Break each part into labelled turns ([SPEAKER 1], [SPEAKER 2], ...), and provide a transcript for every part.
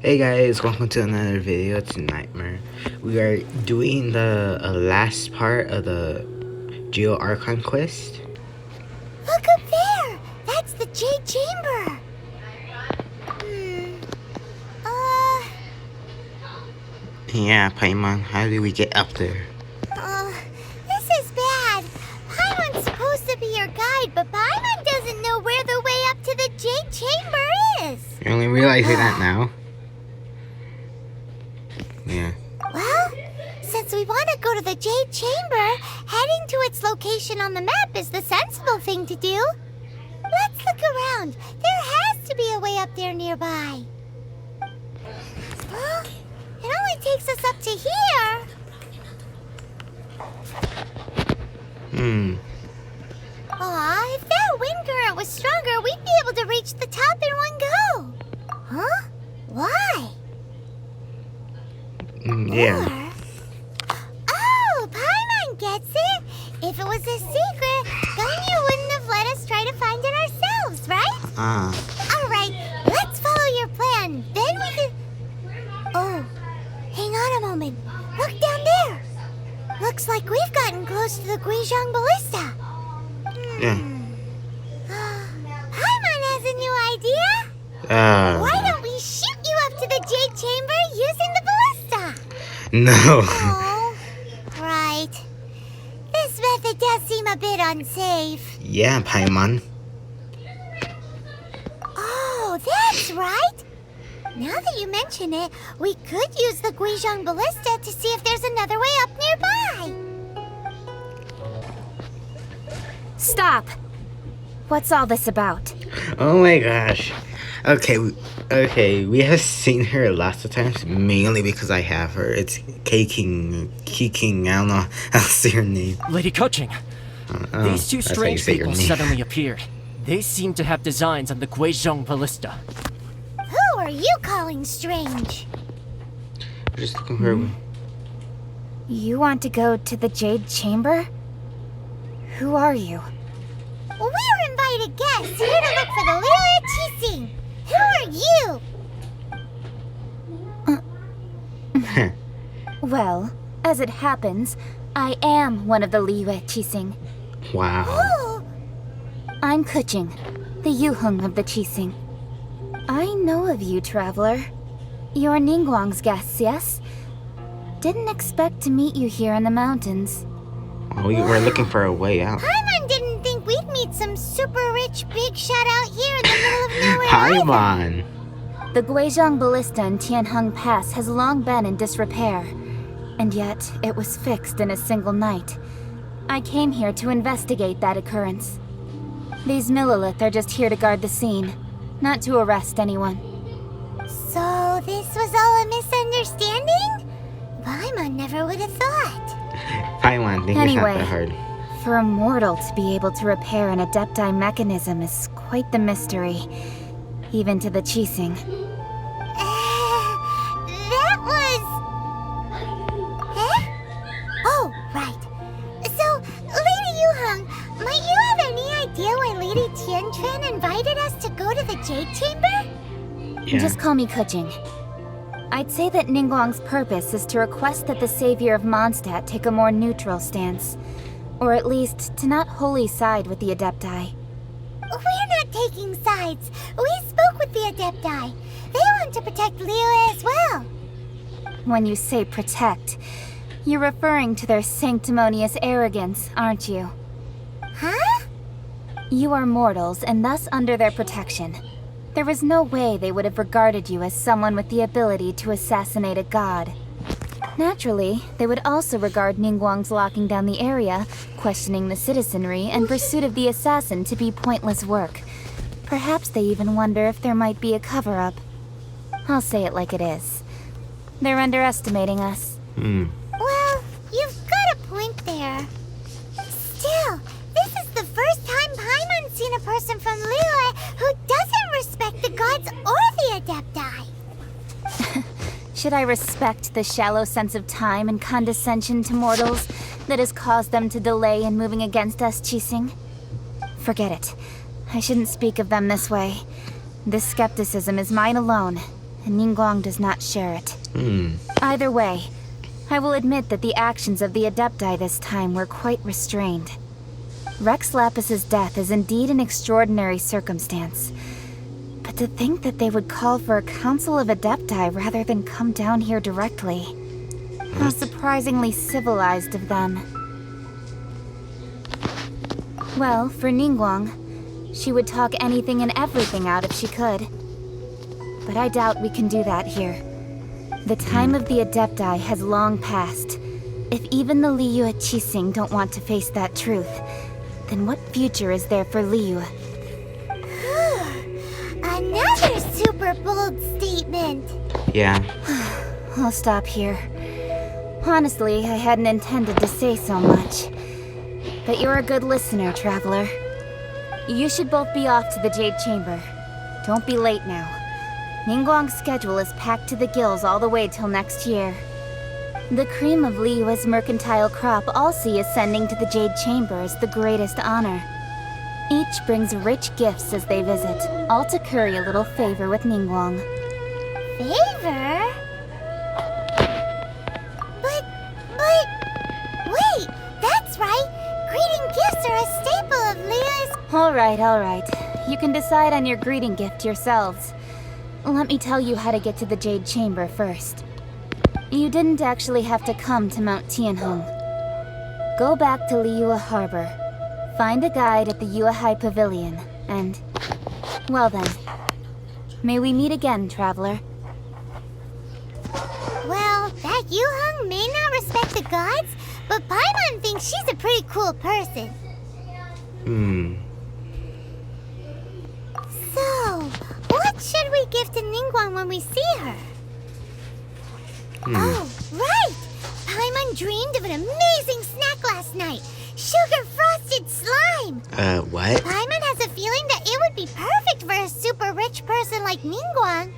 [SPEAKER 1] Hey guys, welcome to another video. It's Nightmare. We are doing the last part of the Geo Archon Quest.
[SPEAKER 2] Look up there! That's the Jade Chamber!
[SPEAKER 1] Yeah, Paimon, how do we get up there?
[SPEAKER 2] This is bad. Paimon's supposed to be your guide, but Paimon doesn't know where the way up to the Jade Chamber is.
[SPEAKER 1] You're only realizing that now? Yeah.
[SPEAKER 2] Well, since we want to go to the Jade Chamber, heading to its location on the map is the sensible thing to do. Let's look around. There has to be a way up there nearby. Well, it only takes us up to here. Aw, if that wind current was stronger, we'd be able to reach the top in one go. Huh? Why?
[SPEAKER 1] Yeah.
[SPEAKER 2] Oh, Paimon gets it. If it was a secret, then you wouldn't have let us try to find it ourselves, right? All right, let's follow your plan. Then we can... Oh, hang on a moment. Look down there. Looks like we've gotten close to the Guizhong Ballista.
[SPEAKER 1] Yeah.
[SPEAKER 2] Paimon has a new idea. Why don't we shoot you up to the Jade Chamber using the ballista?
[SPEAKER 1] No.
[SPEAKER 2] Oh, right. This method does seem a bit unsafe.
[SPEAKER 1] Yeah, Paimon.
[SPEAKER 2] Oh, that's right. Now that you mention it, we could use the Guizhong Ballista to see if there's another way up nearby.
[SPEAKER 3] Stop! What's all this about?
[SPEAKER 1] Oh my gosh. Okay, we have seen her lots of times, mainly because I have her. It's Kiking, I don't know how to say her name.
[SPEAKER 4] Lady Coaching, these two
[SPEAKER 1] that's how you
[SPEAKER 4] strange
[SPEAKER 1] say your
[SPEAKER 4] people
[SPEAKER 1] name.
[SPEAKER 4] suddenly appeared. They seem to have designs on the Guizhong Ballista.
[SPEAKER 2] Who are you calling strange?
[SPEAKER 1] Just looking for
[SPEAKER 3] You want to go to the Jade Chamber? Who are you?
[SPEAKER 2] We're invited guests here to look for the Liyue Qixing. Who are you?
[SPEAKER 3] Well, as it happens, I am one of the Liyue Qixing.
[SPEAKER 1] Wow.
[SPEAKER 2] Oh,
[SPEAKER 3] I'm Kuching, the Yuheng of the Qixing. I know of you, traveler. You're Ningguang's guests, yes? Didn't expect to meet you here in the mountains.
[SPEAKER 1] We were looking for a way out.
[SPEAKER 2] Paimon didn't think we'd meet some super rich big shot out here in the middle of nowhere.
[SPEAKER 1] Paimon!
[SPEAKER 3] The Guizhong Ballista in Tianheng Pass has long been in disrepair, and yet it was fixed in a single night. I came here to investigate that occurrence. These Millilith are just here to guard the scene, not to arrest anyone.
[SPEAKER 2] So this was all a misunderstanding? Paimon never would have thought.
[SPEAKER 1] Paimon, think it's not that hard.
[SPEAKER 3] For a mortal to be able to repair an Adepti mechanism is quite the mystery, even to the Qixing.
[SPEAKER 2] That was... Eh? Oh, right. So, Lady Yuheng, might you have any idea why Lady Tianquan invited us to go to the Jade Chamber?
[SPEAKER 1] Yeah.
[SPEAKER 3] Just call me Kuching. I'd say that Ningguang's purpose is to request that the savior of Mondstadt take a more neutral stance. Or at least, to not wholly side with the Adepti.
[SPEAKER 2] We're not taking sides. We spoke with the Adepti. They want to protect Liyue as well.
[SPEAKER 3] When you say protect, you're referring to their sanctimonious arrogance, aren't you?
[SPEAKER 2] Huh?
[SPEAKER 3] You are mortals and thus under their protection. There is no way they would have regarded you as someone with the ability to assassinate a god. Naturally, they would also regard Ningguang's locking down the area, questioning the citizenry, and pursuit of the assassin to be pointless work. Perhaps they even wonder if there might be a cover-up. I'll say it like it is. They're underestimating us.
[SPEAKER 2] Well, you've got a point there. Still, this is the first time Paimon's seen a person from Liyue who doesn't respect the gods or the Adepti.
[SPEAKER 3] Should I respect the shallow sense of time and condescension to mortals, that has caused them to delay in moving against us, Qixing? Forget it. I shouldn't speak of them this way. This skepticism is mine alone, and Ningguang does not share it. Either way, I will admit that the actions of the Adepti this time were quite restrained. Rex Lapis's death is indeed an extraordinary circumstance. But to think that they would call for a council of Adepti rather than come down here directly. How surprisingly civilized of them. Well, for Ningguang, she would talk anything and everything out if she could. But I doubt we can do that here. The time of the Adepti has long passed. If even the Liyue Qixing don't want to face that truth, then what future is there for Liyue?
[SPEAKER 2] Another super bold statement.
[SPEAKER 1] Yeah.
[SPEAKER 3] I'll stop here. Honestly, I hadn't intended to say so much. But you're a good listener, Traveler. You should both be off to the Jade Chamber. Don't be late now. Ningguang's schedule is packed to the gills all the way till next year. The cream of Liyue's mercantile crop all see ascending to the Jade Chamber as the greatest honor. Each brings rich gifts as they visit, all to curry a little favor with Ningguang.
[SPEAKER 2] Favor? But... Wait, that's right. Greeting gifts are a staple of Liyue's...
[SPEAKER 3] Alright. You can decide on your greeting gift yourselves. Let me tell you how to get to the Jade Chamber first. You didn't actually have to come to Mount Tianheng. Go back to Liyue Harbor. Find a guide at the Yuehai Pavilion, and... well then. May we meet again, Traveler.
[SPEAKER 2] Well, that Yuheng may not respect the gods, but Paimon thinks she's a pretty cool person. So, what should we give to Ningguang when we see her? Oh, right! Paimon dreamed of an amazing snack last night. Sugar-frosted slime!
[SPEAKER 1] What?
[SPEAKER 2] Paimon has a feeling that it would be perfect for a super rich person like Ningguang.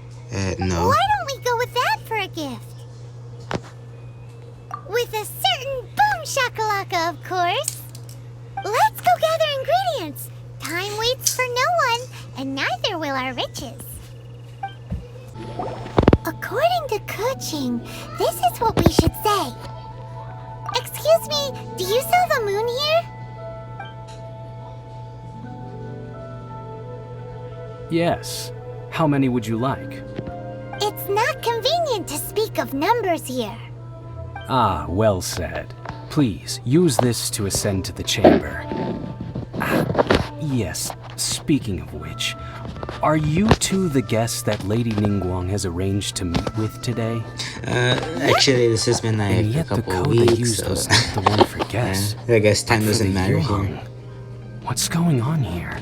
[SPEAKER 1] No.
[SPEAKER 2] Why don't we go with that for a gift? With a certain boom shakalaka, of course. Let's go gather ingredients. Time waits for no one, and neither will our riches. According to Kuching, this is what we should say. Excuse me, do you sell the moon here?
[SPEAKER 5] Yes. How many would you like?
[SPEAKER 2] It's not convenient to speak of numbers here.
[SPEAKER 5] Ah, well said. Please, use this to ascend to the chamber. Yes, speaking of which, are you two the guests that Lady Ningguang has arranged to meet with today?
[SPEAKER 1] Actually, this has been like
[SPEAKER 5] And
[SPEAKER 1] a
[SPEAKER 5] yet the
[SPEAKER 1] couple
[SPEAKER 5] code they
[SPEAKER 1] weeks,
[SPEAKER 5] used
[SPEAKER 1] so...
[SPEAKER 5] was not the one for guests.
[SPEAKER 1] I guess time
[SPEAKER 5] but for
[SPEAKER 1] doesn't
[SPEAKER 5] the
[SPEAKER 1] matter
[SPEAKER 5] Yuheng.
[SPEAKER 1] here.
[SPEAKER 5] What's going on here?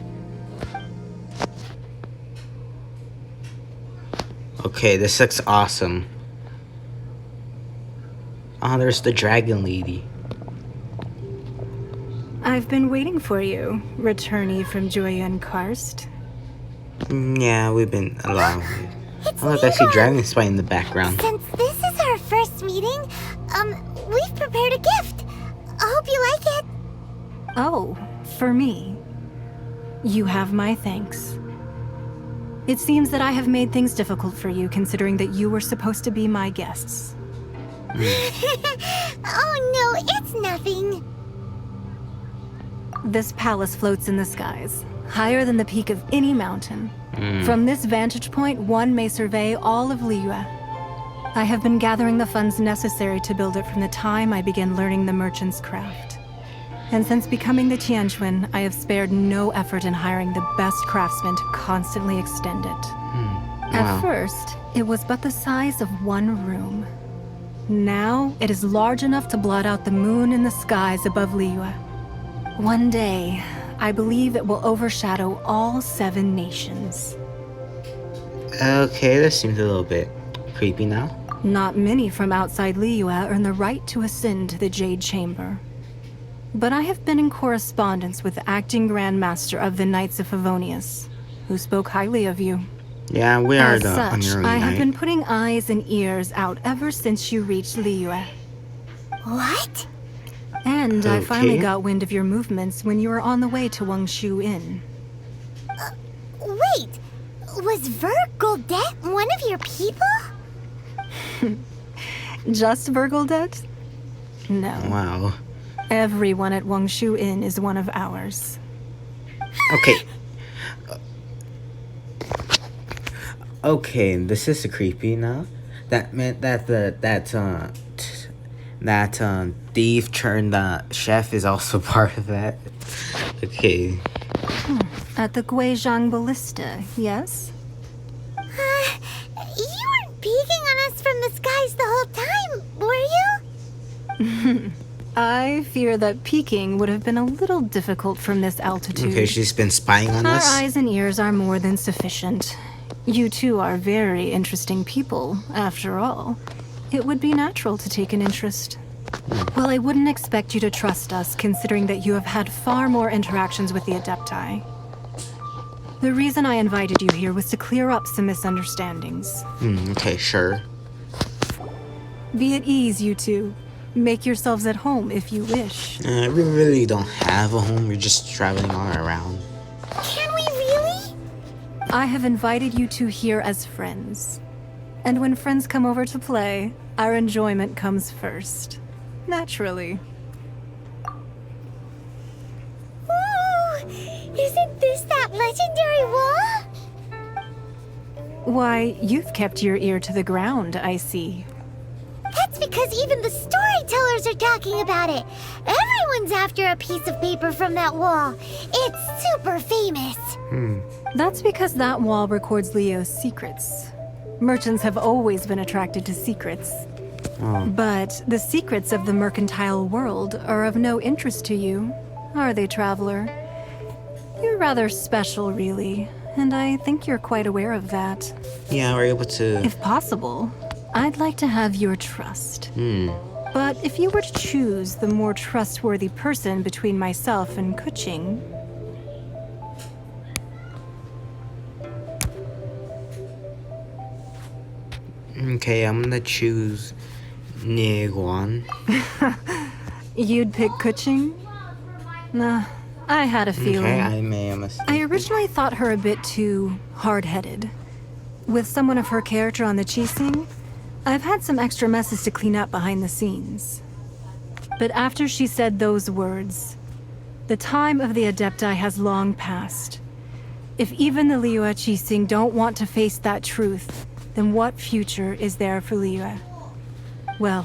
[SPEAKER 1] Okay, this looks awesome. Oh, there's the dragon lady.
[SPEAKER 6] I've been waiting for you, returnee from Joyun Karst.
[SPEAKER 1] Yeah, we've been along.
[SPEAKER 2] It's
[SPEAKER 1] Oh, look, I see
[SPEAKER 2] Ningguang.
[SPEAKER 1] Dragonspy in the background.
[SPEAKER 2] Since this is our first meeting, we've prepared a gift. I hope you like it.
[SPEAKER 6] Oh, for me. You have my thanks. It seems that I have made things difficult for you, considering that you were supposed to be my guests.
[SPEAKER 2] Oh no, it's nothing.
[SPEAKER 6] This palace floats in the skies, higher than the peak of any mountain. From this vantage point, one may survey all of Liyue. I have been gathering the funds necessary to build it from the time I began learning the merchant's craft. And since becoming the Tianquan, I have spared no effort in hiring the best craftsmen to constantly extend it. At first, it was but the size of one room. Now, it is large enough to blot out the moon in the skies above Liyue. One day, I believe it will overshadow all 7 nations.
[SPEAKER 1] Okay, this seems a little bit creepy now.
[SPEAKER 6] Not many from outside Liyue earn the right to ascend to the Jade Chamber. But I have been in correspondence with the acting Grand Master of the Knights of Favonius, who spoke highly of you.
[SPEAKER 1] Yeah, we are
[SPEAKER 6] As
[SPEAKER 1] the
[SPEAKER 6] such,
[SPEAKER 1] honorary
[SPEAKER 6] I have
[SPEAKER 1] knight.
[SPEAKER 6] been putting eyes and ears out ever since you reached Liyue.
[SPEAKER 2] What?
[SPEAKER 6] And I finally
[SPEAKER 1] Okay.
[SPEAKER 6] got wind of your movements when you were on the way to Wangshu Inn.
[SPEAKER 2] Wait, was Vergoldet one of your people?
[SPEAKER 6] Just Vergoldet? No.
[SPEAKER 1] Wow.
[SPEAKER 6] Everyone at Wangshu Inn is one of ours.
[SPEAKER 1] Okay. Okay, this is creepy now. That meant that that thief turned chef is also part of that. Okay.
[SPEAKER 6] At the Guizhang Ballista, yes?
[SPEAKER 2] You weren't peeking on us from the skies the whole time, were you?
[SPEAKER 6] I fear that peeking would have been a little difficult from this altitude.
[SPEAKER 1] Okay, she's been spying on
[SPEAKER 6] Our
[SPEAKER 1] us.
[SPEAKER 6] eyes and ears are more than sufficient. You two are very interesting people, after all. It would be natural to take an interest. Well, I wouldn't expect you to trust us, considering that you have had far more interactions with the Adepti. The reason I invited you here was to clear up some misunderstandings.
[SPEAKER 1] Okay, sure.
[SPEAKER 6] Be at ease, you two. Make yourselves at home if you wish.
[SPEAKER 1] We really don't have a home. We're just traveling all around.
[SPEAKER 2] Can we really?
[SPEAKER 6] I have invited you two here as friends. And when friends come over to play, our enjoyment comes first. Naturally.
[SPEAKER 2] Ooh, isn't this that legendary wall?
[SPEAKER 6] Why, you've kept your ear to the ground, I see.
[SPEAKER 2] That's because even the storytellers are talking about it. Everyone's after a piece of paper from that wall. It's super famous.
[SPEAKER 6] That's because that wall records Leo's secrets. Merchants have always been attracted to secrets. But the secrets of the mercantile world are of no interest to you, are they, traveler? You're rather special, really, and I think you're quite aware of that.
[SPEAKER 1] Yeah, we're able to.
[SPEAKER 6] If possible, I'd like to have your trust. But if you were to choose the more trustworthy person between myself and Kuching...
[SPEAKER 1] Okay, I'm gonna choose Niguan.
[SPEAKER 6] You'd pick Kuching? Nah, I had a feeling.
[SPEAKER 1] Okay, I may have mistaken.
[SPEAKER 6] I originally thought her a bit too hard-headed. With someone of her character on the Qixing, I've had some extra messes to clean up behind the scenes. But after she said those words, the time of the Adepti has long passed. If even the Liyue Qixing don't want to face that truth, then what future is there for Liyue? Well,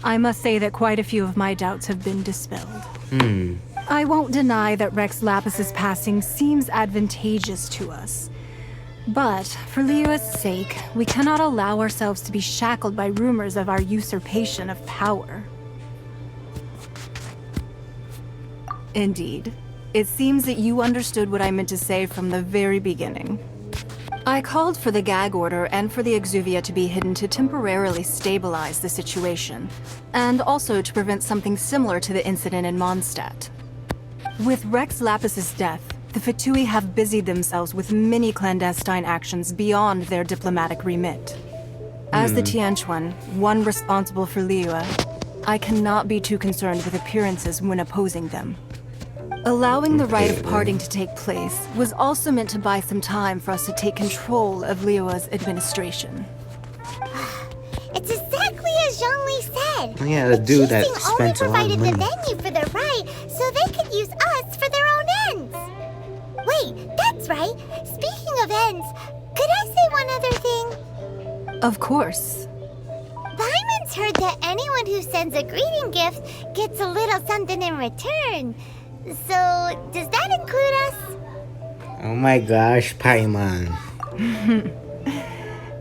[SPEAKER 6] I must say that quite a few of my doubts have been dispelled. I won't deny that Rex Lapis's passing seems advantageous to us. But, for Liyue's sake, we cannot allow ourselves to be shackled by rumors of our usurpation of power. Indeed. It seems that you understood what I meant to say from the very beginning. I called for the gag order and for the Exuvia to be hidden to temporarily stabilize the situation, and also to prevent something similar to the incident in Mondstadt. With Rex Lapis's death, the Fatui have busied themselves with many clandestine actions beyond their diplomatic remit. As the Tianquan, one responsible for Liyue, I cannot be too concerned with appearances when opposing them. Allowing the rite of parting to take place was also meant to buy some time for us to take control of Liyue's administration.
[SPEAKER 2] It's exactly as Zhongli said.
[SPEAKER 1] Oh, yeah, the dude that
[SPEAKER 2] Qixing
[SPEAKER 1] spent a lot
[SPEAKER 2] only
[SPEAKER 1] of
[SPEAKER 2] provided the
[SPEAKER 1] money.
[SPEAKER 2] venue for their rite so they could use us for their own ends. Wait, that's right. Speaking of ends, could I say one other thing?
[SPEAKER 6] Of course.
[SPEAKER 2] Paimon's heard that anyone who sends a greeting gift gets a little something in return. So, does that include us?
[SPEAKER 1] Oh my gosh, Paimon.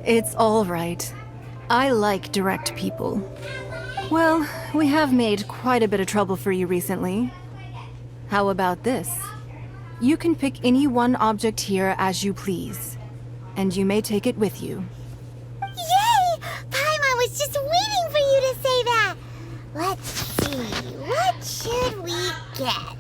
[SPEAKER 6] It's all right. I like direct people. Well, we have made quite a bit of trouble for you recently. How about this? You can pick any one object here as you please, and you may take it with you.
[SPEAKER 2] Yay! Paimon was just waiting for you to say that. Let's see, what should we get?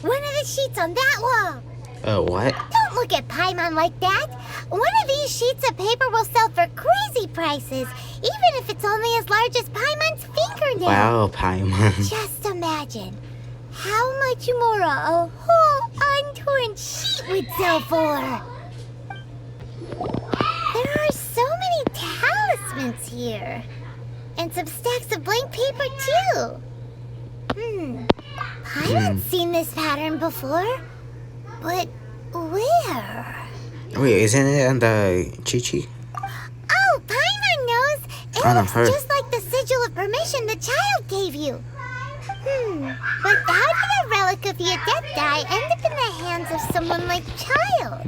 [SPEAKER 2] One of the sheets on that wall.
[SPEAKER 1] What?
[SPEAKER 2] Don't look at Paimon like that. One of these sheets of paper will sell for crazy prices, even if it's only as large as Paimon's stronger now.
[SPEAKER 1] Wow, Paimon.
[SPEAKER 2] Just imagine how much more a whole untorn sheet would sell for. There are so many talismans here. And some stacks of blank paper, too. Paimon's seen this pattern before. But where?
[SPEAKER 1] Wait, isn't it on the Chi-Chi?
[SPEAKER 2] Oh, Paimon knows. It
[SPEAKER 1] Oh, no,
[SPEAKER 2] looks
[SPEAKER 1] her.
[SPEAKER 2] just like the sigil of permission the child gave you. But how did a relic of your Adepti end up in the hands of someone like Child?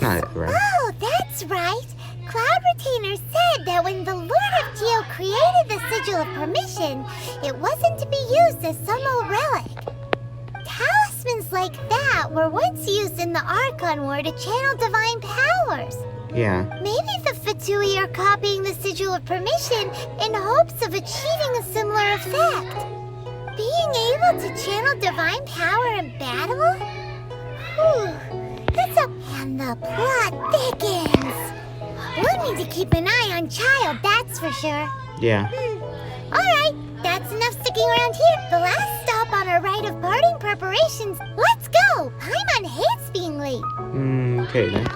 [SPEAKER 1] Not right.
[SPEAKER 2] Oh, that's right. Cloud Retainer said that when the Lord of Geo created the Sigil of Permission, it wasn't to be used as some old relic. Talismans like that were once used in the Archon War to channel divine powers.
[SPEAKER 1] Yeah.
[SPEAKER 2] Maybe the Fatui are copying the Sigil of Permission in hopes of achieving a similar effect. Being able to channel divine power in battle? Whew, that's a... And the plot thickens. We'll need to keep an eye on Child, that's for sure.
[SPEAKER 1] Yeah.
[SPEAKER 2] Alright, that's enough sticking around here. The last stop on our rite of parting preparations. Let's go! Paimon hates being late.
[SPEAKER 1] Okay then.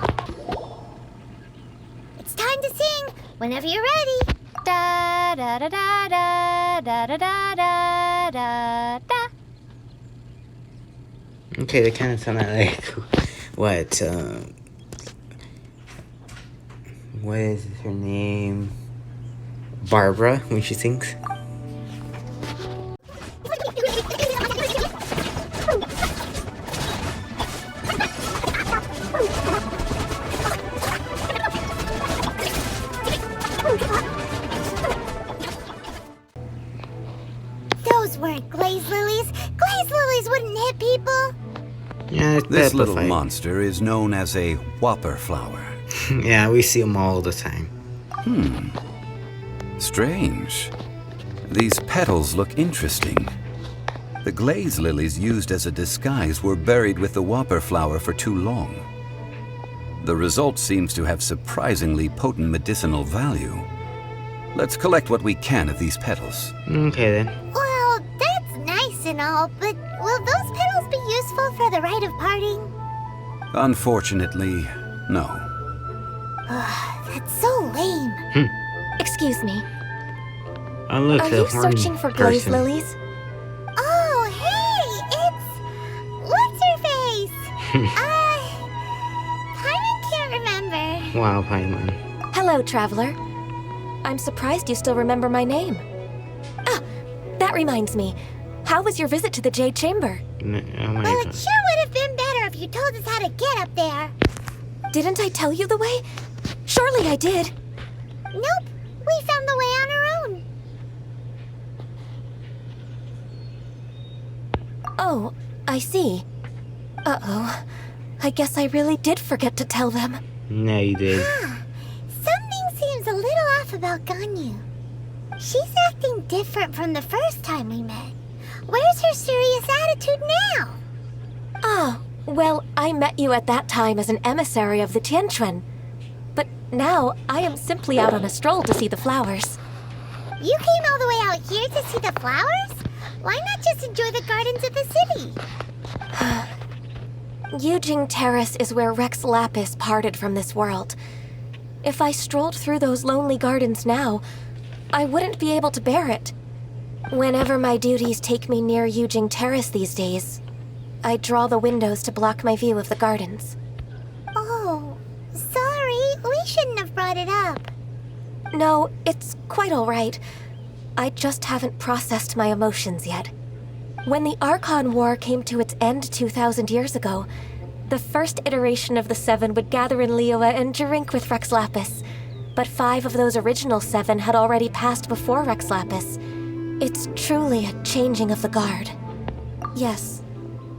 [SPEAKER 2] It's time to sing, whenever you're ready.
[SPEAKER 3] Da da da da da da da da da da da.
[SPEAKER 1] Okay, they kind of sound like what is her name? Barbara, when she sings.
[SPEAKER 2] Those weren't glaze lilies. Glaze lilies wouldn't hit people.
[SPEAKER 1] Yeah, it's
[SPEAKER 7] This
[SPEAKER 1] that
[SPEAKER 7] little
[SPEAKER 1] fight.
[SPEAKER 7] monster is known as a whopper flower.
[SPEAKER 1] Yeah, we see them all the time.
[SPEAKER 7] Strange. These petals look interesting. The glaze lilies used as a disguise were buried with the whopper flower for too long. The result seems to have surprisingly potent medicinal value. Let's collect what we can of these petals.
[SPEAKER 1] Okay then.
[SPEAKER 2] Well, that's nice and all, but will those petals be useful for the rite of parting?
[SPEAKER 7] Unfortunately, no.
[SPEAKER 2] That's so lame.
[SPEAKER 3] Excuse me.
[SPEAKER 1] Oh look,
[SPEAKER 3] Are
[SPEAKER 1] the
[SPEAKER 3] you
[SPEAKER 1] horn
[SPEAKER 3] searching for glaze
[SPEAKER 1] person.
[SPEAKER 3] lilies?
[SPEAKER 2] Oh, hey, it's... What's her face? Paimon can't remember.
[SPEAKER 1] Wow, Paimon.
[SPEAKER 3] Hello, traveler. I'm surprised you still remember my name. Ah, that reminds me. How was your visit to the Jade Chamber?
[SPEAKER 1] Oh my
[SPEAKER 2] Well,
[SPEAKER 1] god.
[SPEAKER 2] it sure would have been better if you told us how to get up there.
[SPEAKER 3] Didn't I tell you the way? Surely I did.
[SPEAKER 2] Nope, we found the way on our own.
[SPEAKER 3] Oh, I see. Uh-oh. I guess I really did forget to tell them.
[SPEAKER 1] No, you did.
[SPEAKER 2] Something seems a little off about Ganyu. She's acting different from the first time we met. Where's her serious attitude now?
[SPEAKER 3] Ah, well, I met you at that time as an emissary of the Tianquan. But now, I am simply out on a stroll to see the flowers.
[SPEAKER 2] You came all the way out here to see the flowers? Why not just enjoy the gardens of the city?
[SPEAKER 3] Yujing Terrace is where Rex Lapis parted from this world. If I strolled through those lonely gardens now, I wouldn't be able to bear it. Whenever my duties take me near Yujing Terrace these days, I draw the windows to block my view of the gardens.
[SPEAKER 2] Oh, sorry, we shouldn't have brought it up.
[SPEAKER 3] No, it's quite all right. I just haven't processed my emotions yet. When the Archon War came to its end 2,000 years ago, the first iteration of the Seven would gather in Liyue and drink with Rex Lapis. But 5 of those original 7 had already passed before Rex Lapis. It's truly a changing of the guard. Yes,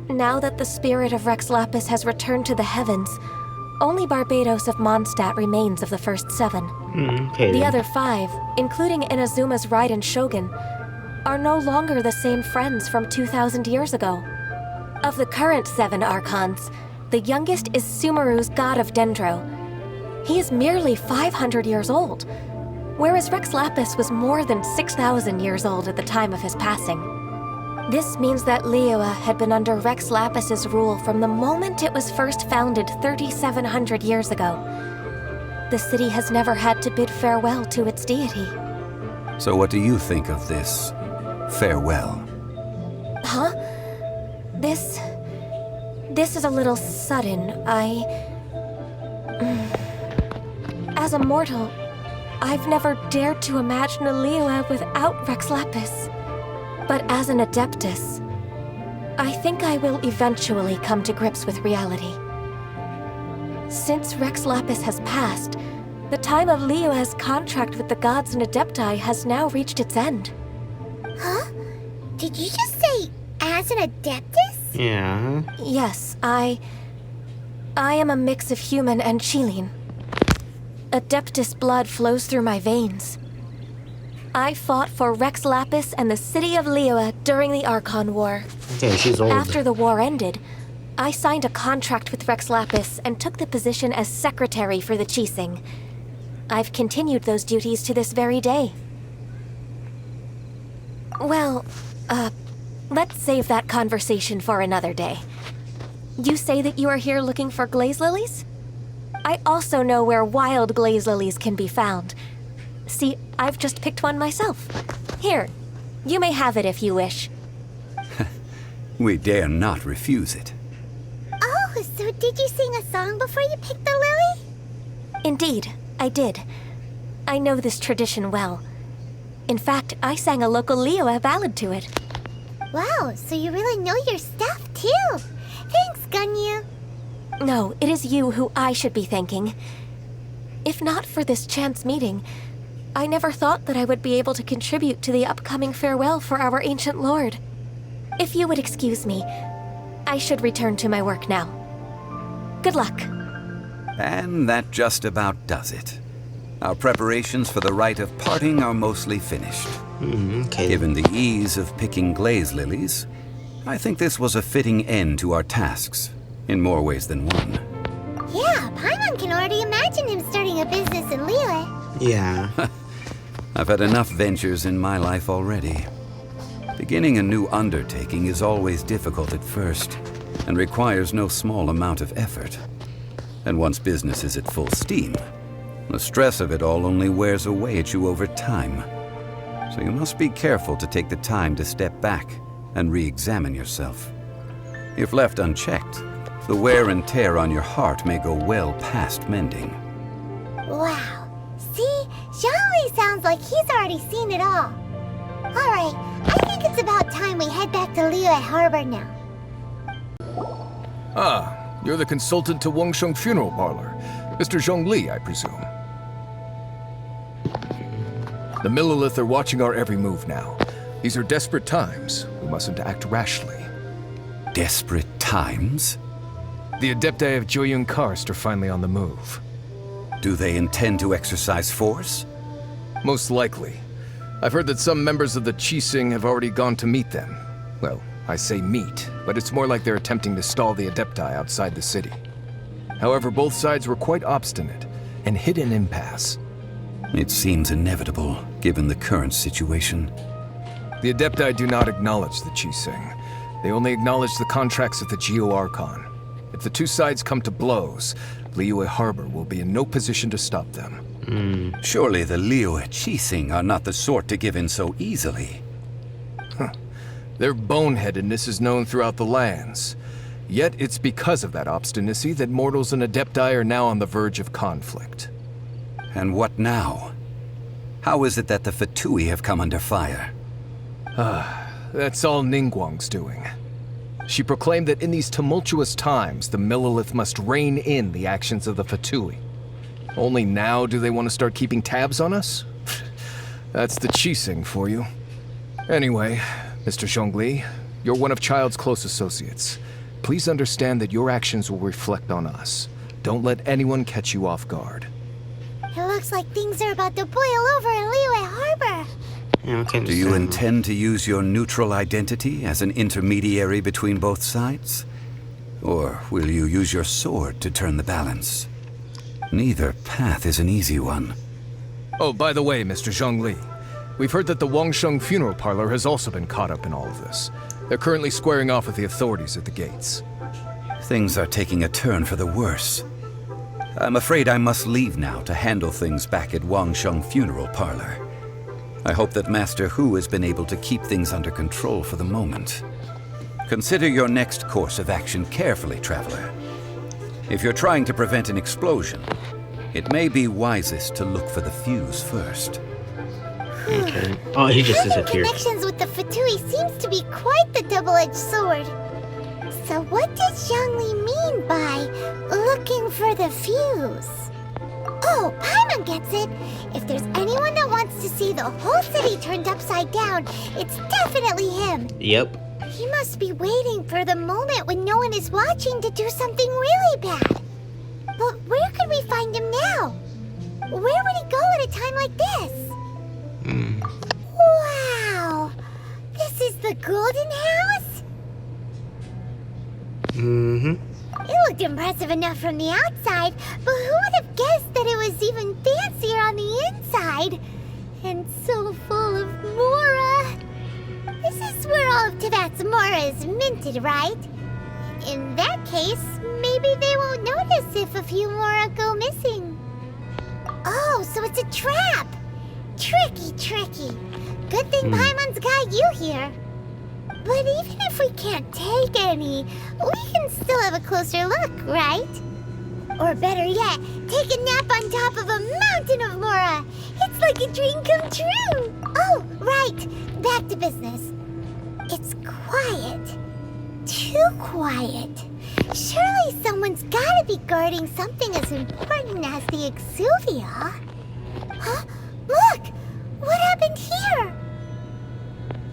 [SPEAKER 3] now that the spirit of Rex Lapis has returned to the heavens, only Barbados of Mondstadt remains of the first 7.
[SPEAKER 1] Okay
[SPEAKER 3] The
[SPEAKER 1] then.
[SPEAKER 3] other 5, including Inazuma's Raiden Shogun, are no longer the same friends from 2,000 years ago. Of the current 7 Archons, the youngest is Sumeru's god of Dendro. He is merely 500 years old.
[SPEAKER 8] whereas Rex Lapis was more than 6,000 years old at the time of his passing. This means that Liyue had been under Rex Lapis's rule from the moment it was first founded 3,700 years ago. The city has never had to bid farewell to its deity.
[SPEAKER 7] So what do you think of this farewell?
[SPEAKER 8] Huh? This is a little sudden. As a mortal, I've never dared to imagine a Liyue without Rex Lapis. But as an Adeptus, I think I will eventually come to grips with reality. Since Rex Lapis has passed, the time of Liyue's contract with the gods and Adepti has now reached its end.
[SPEAKER 2] Huh? Did you just say, as an Adeptus?
[SPEAKER 1] Yeah.
[SPEAKER 8] Yes, I am a mix of human and Chilean. Adeptus blood flows through my veins. I fought for Rex Lapis and the city of Liyue during the Archon War.
[SPEAKER 1] Okay, she's old.
[SPEAKER 8] After the war ended, I signed a contract with Rex Lapis and took the position as secretary for the Qixing. I've continued those duties to this very day. Well, let's save that conversation for another day. You say that you are here looking for glaze lilies? I also know where wild glaze lilies can be found. See, I've just picked one myself. Here, you may have it if you wish.
[SPEAKER 7] We dare not refuse it.
[SPEAKER 2] Oh, so did you sing a song before you picked the lily?
[SPEAKER 8] Indeed, I did. I know this tradition well. In fact, I sang a local Liyue ballad to it.
[SPEAKER 2] Wow, so you really know your stuff, too. Thanks, Gunyu.
[SPEAKER 8] No, it is you who I should be thanking. If not for this chance meeting, I never thought that I would be able to contribute to the upcoming farewell for our ancient lord. If you would excuse me, I should return to my work now. Good luck.
[SPEAKER 7] And that just about does it. Our preparations for the rite of parting are mostly finished.
[SPEAKER 1] Okay.
[SPEAKER 7] Given the ease of picking glaze lilies, I think this was a fitting end to our tasks, in more ways than one.
[SPEAKER 2] Yeah, Paimon can already imagine him starting a business in Liyue.
[SPEAKER 1] Yeah.
[SPEAKER 7] I've had enough ventures in my life already. Beginning a new undertaking is always difficult at first, and requires no small amount of effort. And once business is at full steam, the stress of it all only wears away at you over time. So you must be careful to take the time to step back and re-examine yourself. If left unchecked, the wear and tear on your heart may go well past mending.
[SPEAKER 2] Wow. See? Zhongli sounds like he's already seen it all. Alright, I think it's about time we head back to Liyue Harbor now.
[SPEAKER 9] Ah, you're the consultant to Wangsheng Funeral Parlor. Mr. Zhongli, I presume. The Millilith are watching our every move now. These are desperate times. We mustn't act rashly.
[SPEAKER 7] Desperate times?
[SPEAKER 9] The Adepti of Joyun Karst are finally on the move.
[SPEAKER 7] Do they intend to exercise force?
[SPEAKER 9] Most likely. I've heard that some members of the Qixing have already gone to meet them. Well, I say meet, but it's more like they're attempting to stall the Adepti outside the city. However, both sides were quite obstinate and hit an impasse.
[SPEAKER 7] It seems inevitable, given the current situation.
[SPEAKER 9] The Adepti do not acknowledge the Qixing. They only acknowledge the contracts of the Geo Archon. If the two sides come to blows, Liyue Harbor will be in no position to stop them.
[SPEAKER 7] Surely the Liyue Qixing are not the sort to give in so easily.
[SPEAKER 9] Their boneheadedness is known throughout the lands. Yet it's because of that obstinacy that mortals and Adepti are now on the verge of conflict.
[SPEAKER 7] And what now? How is it that the Fatui have come under fire?
[SPEAKER 9] That's all Ningguang's doing. She proclaimed that in these tumultuous times, the Millilith must rein in the actions of the Fatui. Only now do they want to start keeping tabs on us? That's the Qixing for you. Anyway, Mr. Zhongli, you're one of Child's close associates. Please understand that your actions will reflect on us. Don't let anyone catch you off guard.
[SPEAKER 2] It looks like things are about to boil over in Liyue Harbor.
[SPEAKER 1] Yeah, okay,
[SPEAKER 7] Do you intend to use your neutral identity as an intermediary between both sides? Or will you use your sword to turn the balance? Neither path is an easy one.
[SPEAKER 9] Oh, by the way, Mr. Zhongli, we've heard that the Wangsheng funeral parlor has also been caught up in all of this. They're currently squaring off with the authorities at the gates.
[SPEAKER 7] Things are taking a turn for the worse. I'm afraid I must leave now to handle things back at Wangsheng funeral parlor. I hope that Master Hu has been able to keep things under control for the moment. Consider your next course of action carefully, traveler. If you're trying to prevent an explosion, it may be wisest to look for the fuse first.
[SPEAKER 1] Okay. Oh, he just
[SPEAKER 2] Having
[SPEAKER 1] disappeared.
[SPEAKER 2] connections with the Fatui seems to be quite the double-edged sword. So what does Zhongli mean by looking for the fuse? Oh, Paimon gets it. If there's anyone that wants to see the whole city turned upside down, it's definitely him.
[SPEAKER 1] Yep.
[SPEAKER 2] He must be waiting for the moment when no one is watching to do something really bad. But where could we find him now? Where would he go at a time like this? Wow! This is the Golden House?
[SPEAKER 1] Mm-hmm.
[SPEAKER 2] It looked impressive enough from the outside, but who would have guessed that it was even fancier on the inside? And so full of Mora. This is where all of Teyvat's Mora is minted, right? In that case, maybe they won't notice if a few Mora go missing. Oh, so it's a trap! Tricky, tricky. Good thing Paimon's got you here. But even if we can't take any, we can still have a closer look, right? Or better yet, take a nap on top of a mountain of Mora. It's like a dream come true. Oh, right. Back to business. It's quiet. Too quiet. Surely someone's gotta be guarding something as important as the Exuvia. Huh? Look! What happened here?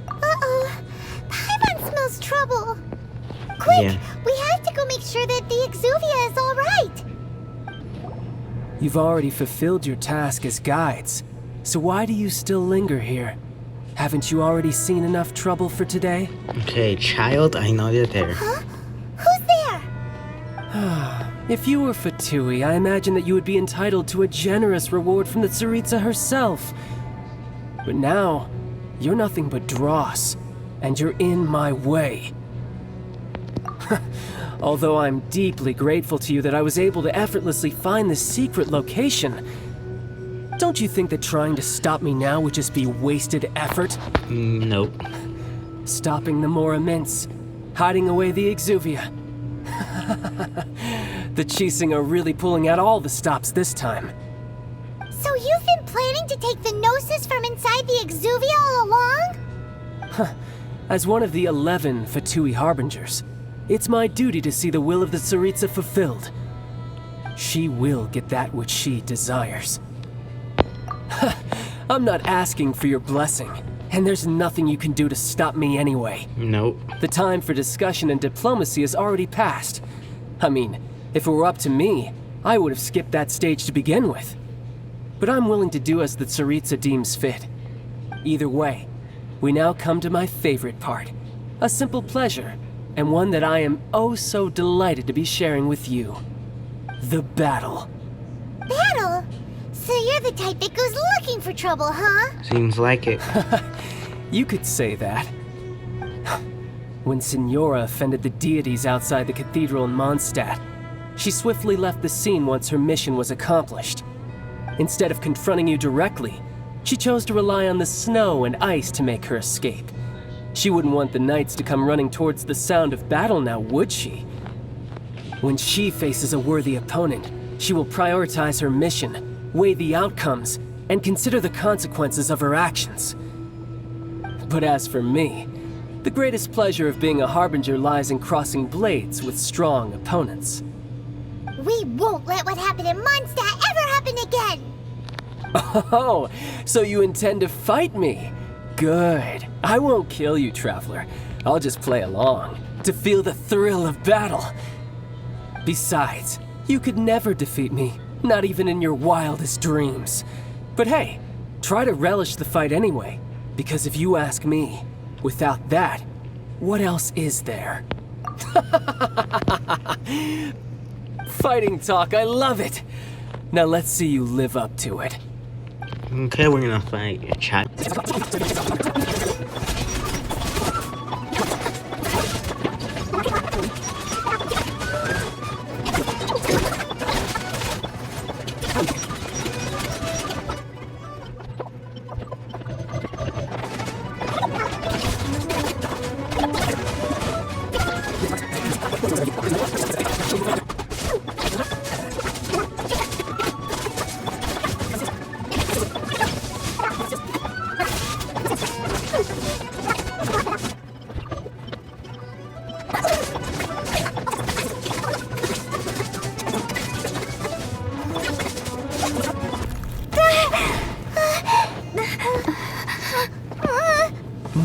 [SPEAKER 2] Uh-oh. Paimon smells trouble. Quick!
[SPEAKER 1] Yeah.
[SPEAKER 2] We have to go make sure that the Exuvia is all right.
[SPEAKER 4] You've already fulfilled your task as guides, so why do you still linger here? Haven't you already seen enough trouble for today?
[SPEAKER 1] Okay, child, I know you're there.
[SPEAKER 2] Huh? Who's there?
[SPEAKER 4] If you were Fatui, I imagine that you would be entitled to a generous reward from the Tsaritsa herself. But now, you're nothing but dross, and you're in my way. Although I'm deeply grateful to you that I was able to effortlessly find this secret location, don't you think that trying to stop me now would just be wasted effort?
[SPEAKER 1] Nope.
[SPEAKER 4] Stopping the Mora Mints, hiding away the Exuvia. The Chising are really pulling out all the stops this time.
[SPEAKER 2] So you've been planning to take the Gnosis from inside the Exuvia all along?
[SPEAKER 4] As one of the 11 Fatui Harbingers, it's my duty to see the will of the Tsaritsa fulfilled. She will get that which she desires. I'm not asking for your blessing, and there's nothing you can do to stop me anyway.
[SPEAKER 1] Nope.
[SPEAKER 4] The time for discussion and diplomacy has already passed. I mean, if it were up to me, I would have skipped that stage to begin with. But I'm willing to do as the Tsaritsa deems fit. Either way, we now come to my favorite part. A simple pleasure, and one that I am oh so delighted to be sharing with you. The battle.
[SPEAKER 2] Battle? So you're the type that goes looking for trouble, huh?
[SPEAKER 1] Seems like it.
[SPEAKER 4] You could say that. When Signora offended the deities outside the cathedral in Mondstadt, she swiftly left the scene once her mission was accomplished. Instead of confronting you directly, she chose to rely on the snow and ice to make her escape. She wouldn't want the knights to come running towards the sound of battle now, would she? When she faces a worthy opponent, she will prioritize her mission, weigh the outcomes, and consider the consequences of her actions. But as for me, the greatest pleasure of being a Harbinger lies in crossing blades with strong opponents.
[SPEAKER 2] We won't let what happened in Mondstadt ever happen again!
[SPEAKER 4] Oh, so you intend to fight me? Good. I won't kill you, Traveler. I'll just play along, to feel the thrill of battle. Besides, you could never defeat me, not even in your wildest dreams. But hey, try to relish the fight anyway, because if you ask me, without that, what else is there? Fighting talk, I love it! Now let's see you live up to it.
[SPEAKER 1] Okay, we're gonna fight a chat.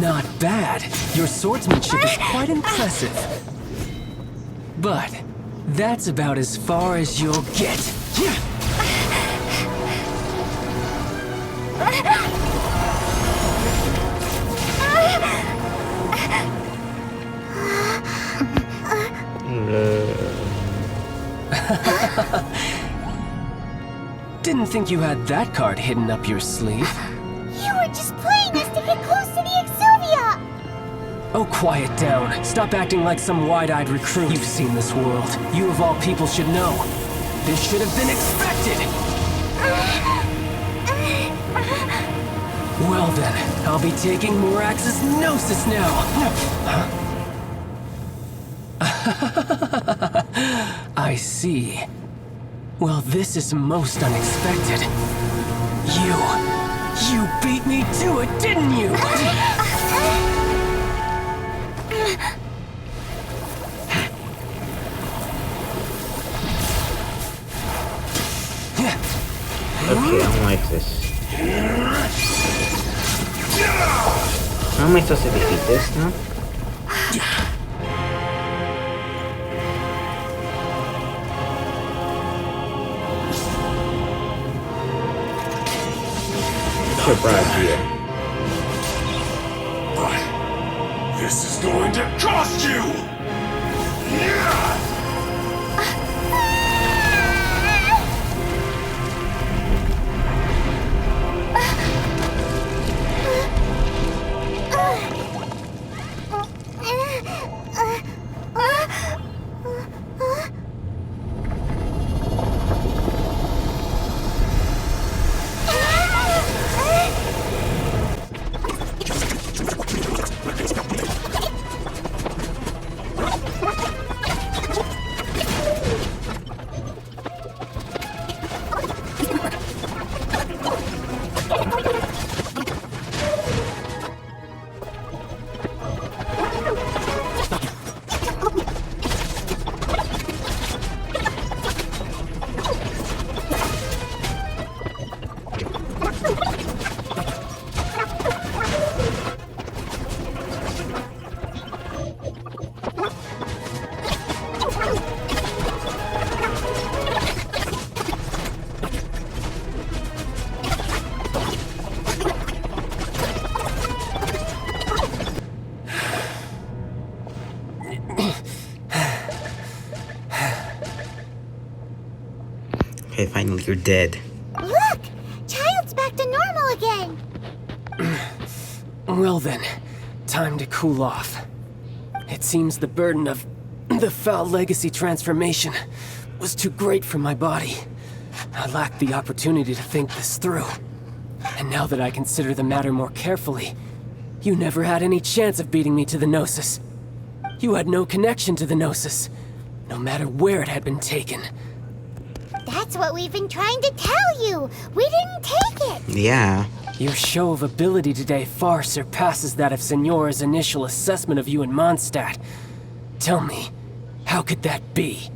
[SPEAKER 4] Not bad. Your swordsmanship is quite impressive. But that's about as far as you'll get. Didn't think you had that card hidden up your sleeve.
[SPEAKER 2] You were just playing us to get close to the Exuvia!
[SPEAKER 4] Oh, quiet down. Stop acting like some wide-eyed recruit. You've seen this world. You of all people should know. This should have been expected! Well then, I'll be taking Morax's Gnosis now! I see. Well, this is most unexpected. You beat me to it, didn't you?
[SPEAKER 1] Okay, I don't like this. How am I supposed to defeat this now? Surprise here.
[SPEAKER 10] But this is going to cost you!
[SPEAKER 1] Okay, finally you're dead.
[SPEAKER 2] Look! Child's back to normal again!
[SPEAKER 4] Well then, time to cool off. It seems the burden of the foul legacy transformation was too great for my body. I lacked the opportunity to think this through. And now that I consider the matter more carefully, you never had any chance of beating me to the Gnosis. You had no connection to the Gnosis, no matter where it had been taken.
[SPEAKER 2] That's what we've been trying to tell you! We didn't take it!
[SPEAKER 1] Yeah.
[SPEAKER 4] Your show of ability today far surpasses that of Signora's initial assessment of you in Mondstadt. Tell me, how could that be?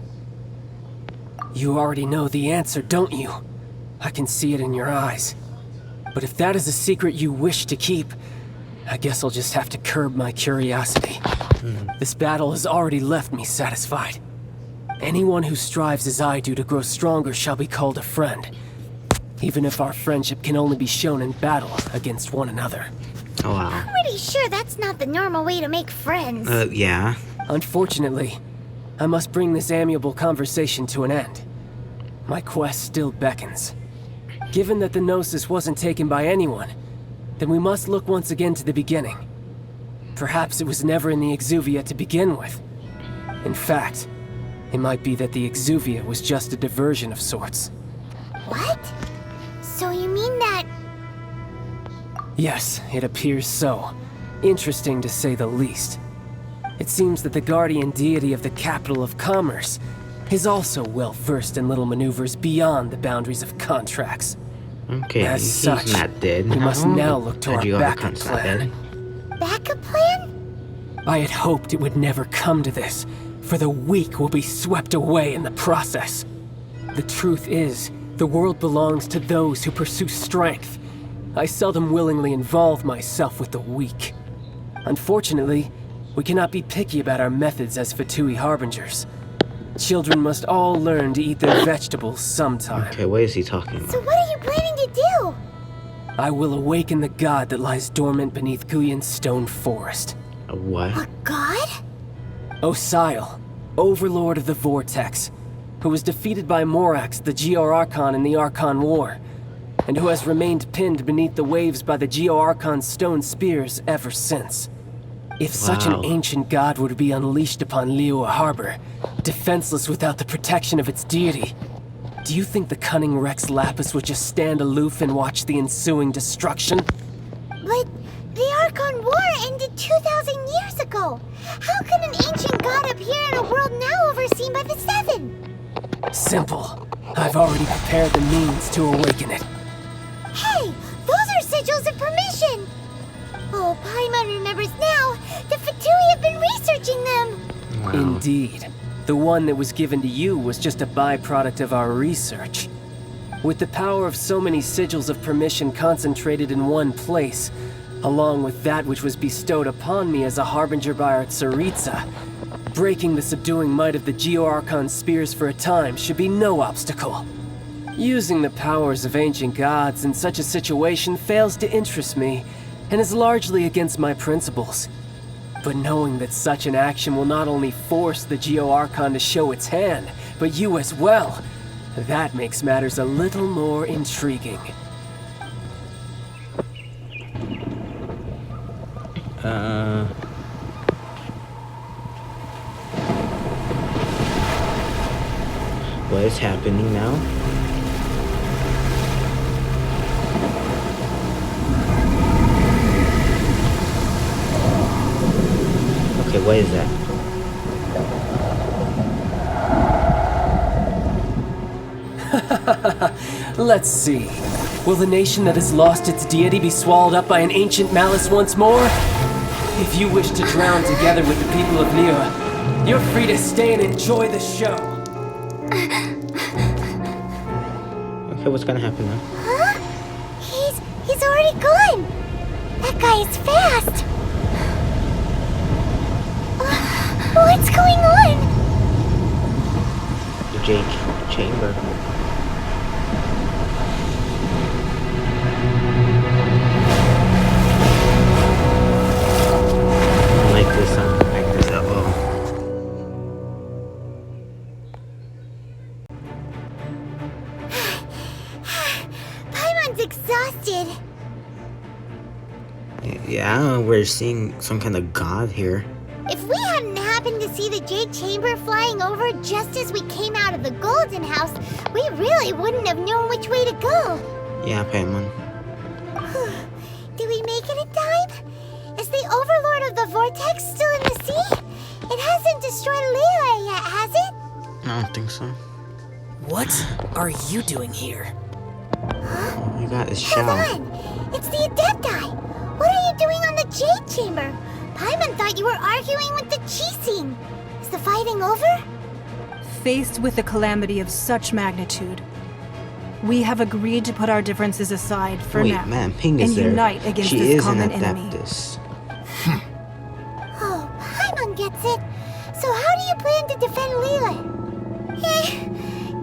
[SPEAKER 4] You already know the answer, don't you? I can see it in your eyes. But if that is a secret you wish to keep, I guess I'll just have to curb my curiosity. This battle has already left me satisfied. Anyone who strives as I do to grow stronger shall be called a friend. Even if our friendship can only be shown in battle against one another.
[SPEAKER 1] Oh wow.
[SPEAKER 2] Pretty sure that's not the normal way to make friends.
[SPEAKER 1] Yeah.
[SPEAKER 4] Unfortunately, I must bring this amiable conversation to an end. My quest still beckons. Given that the Gnosis wasn't taken by anyone, then we must look once again to the beginning. Perhaps it was never in the Exuvia to begin with. In fact, it might be that the Exuvia was just a diversion of sorts.
[SPEAKER 2] What? So you mean that...
[SPEAKER 4] Yes, it appears so. Interesting to say the least. It seems that the guardian deity of the capital of commerce is also well versed in little maneuvers beyond the boundaries of contracts.
[SPEAKER 1] Okay,
[SPEAKER 4] As
[SPEAKER 1] he's
[SPEAKER 4] such,
[SPEAKER 1] not dead.
[SPEAKER 4] we must now look to our
[SPEAKER 1] Geo
[SPEAKER 4] backup
[SPEAKER 1] Archon's not
[SPEAKER 4] plan.
[SPEAKER 1] dead.
[SPEAKER 2] backup plan?
[SPEAKER 4] I had hoped it would never come to this, for the weak will be swept away in the process. The truth is, the world belongs to those who pursue strength. I seldom willingly involve myself with the weak. Unfortunately, we cannot be picky about our methods as Fatui Harbingers. Children must all learn to eat their vegetables sometime.
[SPEAKER 1] Okay, what is he talking about?
[SPEAKER 2] So what are you planning to do?
[SPEAKER 4] I will awaken the god that lies dormant beneath Guyon's stone forest.
[SPEAKER 1] A what?
[SPEAKER 2] A god?
[SPEAKER 4] Osial, overlord of the Vortex, who was defeated by Morax, the Geo Archon in the Archon War, and who has remained pinned beneath the waves by the Geo Archon's stone spears ever since. If such an ancient god were to be unleashed upon Liyue Harbor, defenseless without the protection of its deity, do you think the cunning Rex Lapis would just stand aloof and watch the ensuing destruction?
[SPEAKER 2] But the Archon War ended 2,000 years ago. How can an ancient god appear in a world now overseen by the Seven?
[SPEAKER 4] Simple. I've already prepared the means to awaken it.
[SPEAKER 2] Hey, those are sigils of permission. Oh, Paimon remembers now. The Fatui have been researching them.
[SPEAKER 1] Wow.
[SPEAKER 4] Indeed. The one that was given to you was just a byproduct of our research. With the power of so many sigils of permission concentrated in one place, along with that which was bestowed upon me as a harbinger by our Tsaritsa, breaking the subduing might of the Geo Archon spears for a time should be no obstacle. Using the powers of ancient gods in such a situation fails to interest me, and is largely against my principles. But knowing that such an action will not only force the Geo Archon to show its hand, but you as well, that makes matters a little more intriguing.
[SPEAKER 1] What is happening now? Okay, what is that?
[SPEAKER 4] Let's see. Will the nation that has lost its deity be swallowed up by an ancient malice once more? If you wish to drown together with the people of Liyue, you're free to stay and enjoy the show.
[SPEAKER 1] Okay, what's gonna happen now?
[SPEAKER 2] Huh? He's already gone. That guy is fast. What's going on?
[SPEAKER 1] The Jake Chamber. I don't like this at all.
[SPEAKER 2] Paimon's exhausted.
[SPEAKER 1] Yeah, we're seeing some kind of god here.
[SPEAKER 2] If we hadn't happened to see the Jade Chamber flying over just as we came out of the Golden House, we really wouldn't have known which way to go.
[SPEAKER 1] Yeah, Paimon.
[SPEAKER 2] Did we make it in time? Is the Overlord of the Vortex still in the sea? It hasn't destroyed Liyue yet, has it?
[SPEAKER 1] I don't think so.
[SPEAKER 11] What are you doing here?
[SPEAKER 1] Oh my god, it's
[SPEAKER 2] Hold
[SPEAKER 1] Shao.
[SPEAKER 2] on! It's the Adepti! What are you doing on the Jade Chamber? Paimon thought you were arguing with the Chising. Is the fighting over?
[SPEAKER 6] Faced with a calamity of such magnitude, we have agreed to put our differences aside for
[SPEAKER 1] Wait,
[SPEAKER 6] now
[SPEAKER 1] man, Ping is
[SPEAKER 6] and
[SPEAKER 1] there.
[SPEAKER 6] unite against
[SPEAKER 1] She
[SPEAKER 6] this
[SPEAKER 1] is an
[SPEAKER 6] common enemy.
[SPEAKER 1] Adeptus.
[SPEAKER 2] Oh, Paimon gets it. So how do you plan to defend Liyue?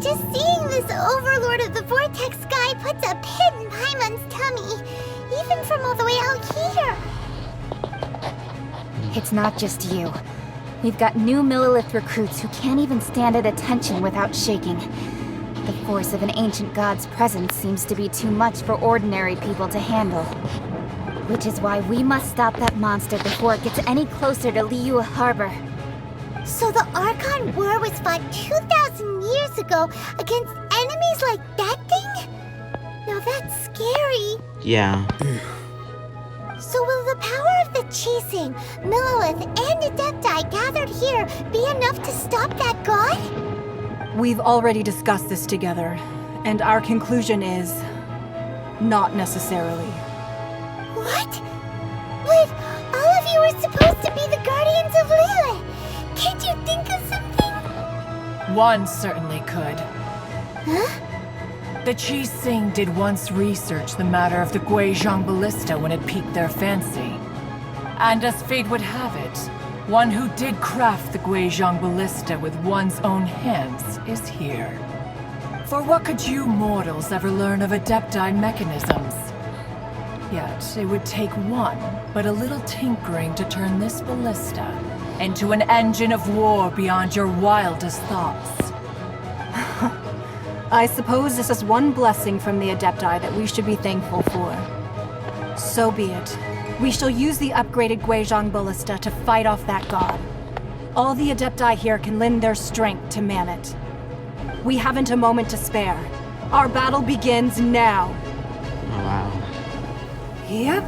[SPEAKER 2] Just seeing this Overlord of the Vortex guy puts a pit in Paimon's tummy, even from all the way out here.
[SPEAKER 3] It's not just you. We've got new Millilith recruits who can't even stand at attention without shaking. The force of an ancient god's presence seems to be too much for ordinary people to handle. Which is why we must stop that monster before it gets any closer to Liyue Harbor.
[SPEAKER 2] So the Archon War was fought 2,000 years ago against enemies like that thing? Now that's scary.
[SPEAKER 1] Yeah.
[SPEAKER 2] So will the power of the Chising, Millelith, and Adepti gathered here be enough to stop that god?
[SPEAKER 6] We've already discussed this together, and our conclusion is not necessarily.
[SPEAKER 2] What? But all of you are supposed to be the guardians of Liyue. Can't you think of something?
[SPEAKER 12] One certainly could.
[SPEAKER 2] Huh?
[SPEAKER 12] The Chising did once research the matter of the Guizhong Ballista when it piqued their fancy. And as fate would have it, one who did craft the Guizhong Ballista with one's own hands is here. For what could you mortals ever learn of Adepti mechanisms? Yet, it would take one, but a little tinkering to turn this ballista into an engine of war beyond your wildest thoughts.
[SPEAKER 6] I suppose this is one blessing from the Adepti that we should be thankful for. So be it. We shall use the upgraded Guizhong Ballista to fight off that god. All the Adepti here can lend their strength to man it. We haven't a moment to spare. Our battle begins now.
[SPEAKER 1] Oh, wow.
[SPEAKER 6] Yep.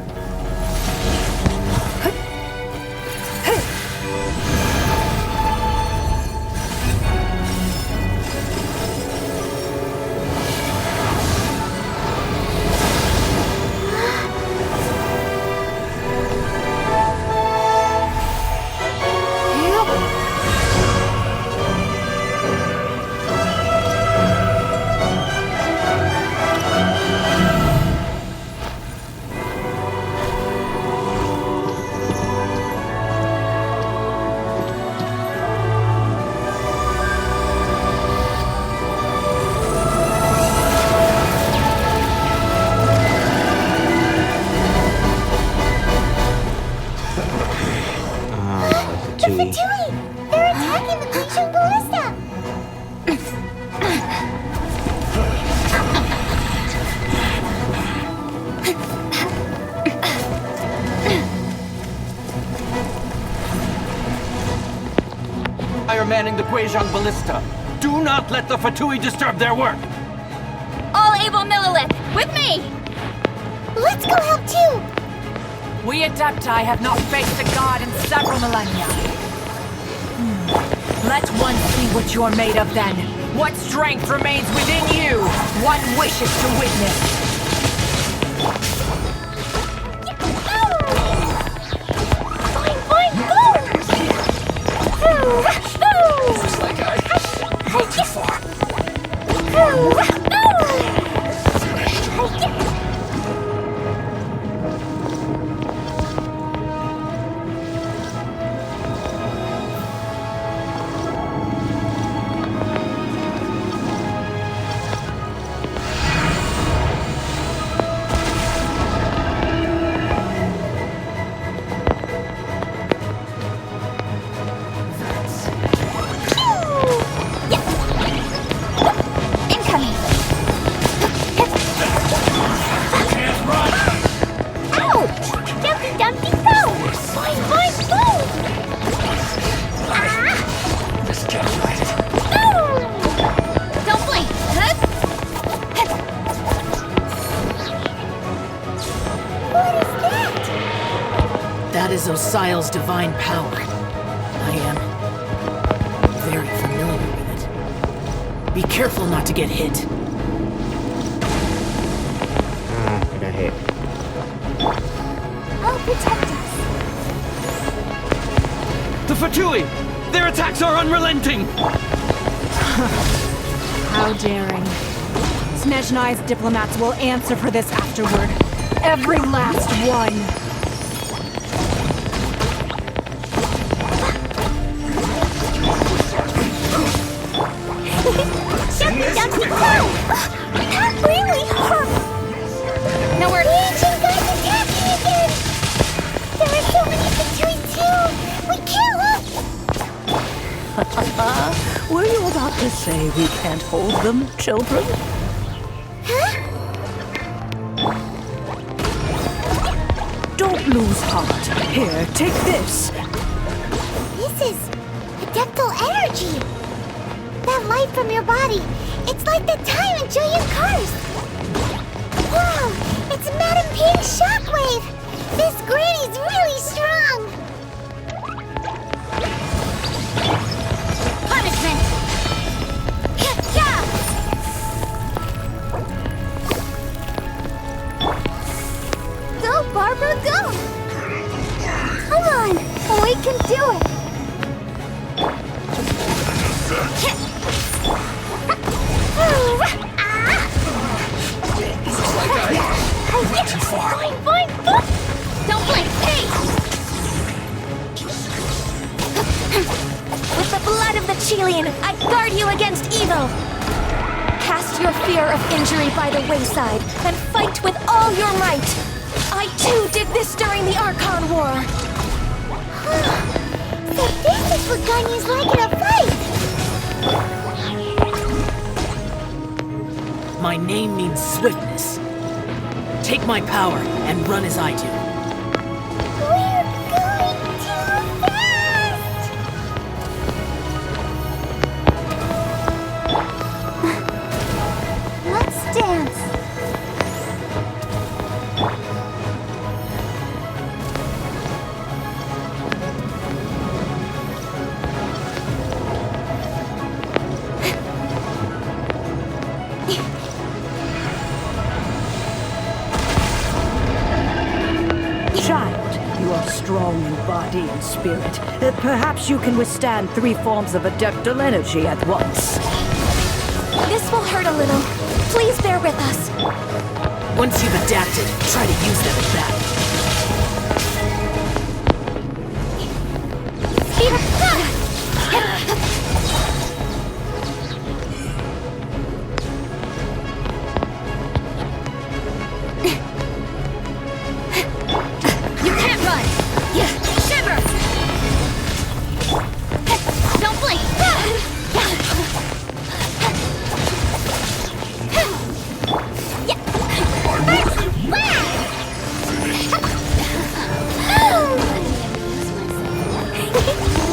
[SPEAKER 2] Fatui! They're attacking the Guizhong Ballista!
[SPEAKER 13] I am manning the Guizhong Ballista. Do not let the Fatui disturb their work!
[SPEAKER 3] All able Millelith, with me!
[SPEAKER 2] Let's go help too!
[SPEAKER 12] We Adepti have not faced a god in several millennia. Let one see what you're made of then. What strength remains within you. One wishes to witness.
[SPEAKER 10] Looks like I went too far.
[SPEAKER 12] That is Osial's divine power. I am very familiar with it. Be careful not to get hit.
[SPEAKER 1] I got hit.
[SPEAKER 2] I'll protect us.
[SPEAKER 13] The Fatui! Their attacks are unrelenting!
[SPEAKER 6] How daring. Snezhnai's diplomats will answer for this afterward. Every last one.
[SPEAKER 2] That really hurt!
[SPEAKER 3] No, we're...
[SPEAKER 2] The ancient god's attacking again! There are so many Fatui too! We can't look!
[SPEAKER 6] Were you about
[SPEAKER 14] to say we can't hold them, children? Don't lose heart. Here, take this.
[SPEAKER 2] This is adeptal energy. That light from your body. It's like the time in Julian Curse. Wow, it's Madame Ping's shockwave. This granny's really strong. Punishment. Go, Barbara, go! Come on, we can do it!
[SPEAKER 13] Too far.
[SPEAKER 2] Boing! Don't blink! Hey!
[SPEAKER 8] With the blood of the Chilean, I guard you against evil! Cast your fear of injury by the wayside, and fight with all your might! I too did this during the Archon War!
[SPEAKER 2] So this is what Ganyu's like in a fight!
[SPEAKER 11] My name means swiftness. Take my power and run as I do.
[SPEAKER 2] We're going too fast! Let's dance!
[SPEAKER 14] Child, you are strong in body and spirit. Perhaps you can withstand 3 forms of adeptal energy at once.
[SPEAKER 8] This will hurt a little. Please bear with us.
[SPEAKER 11] Once you've adapted, try to use them in battle.
[SPEAKER 2] Speed up! You can't run! Shiver! Don't blink!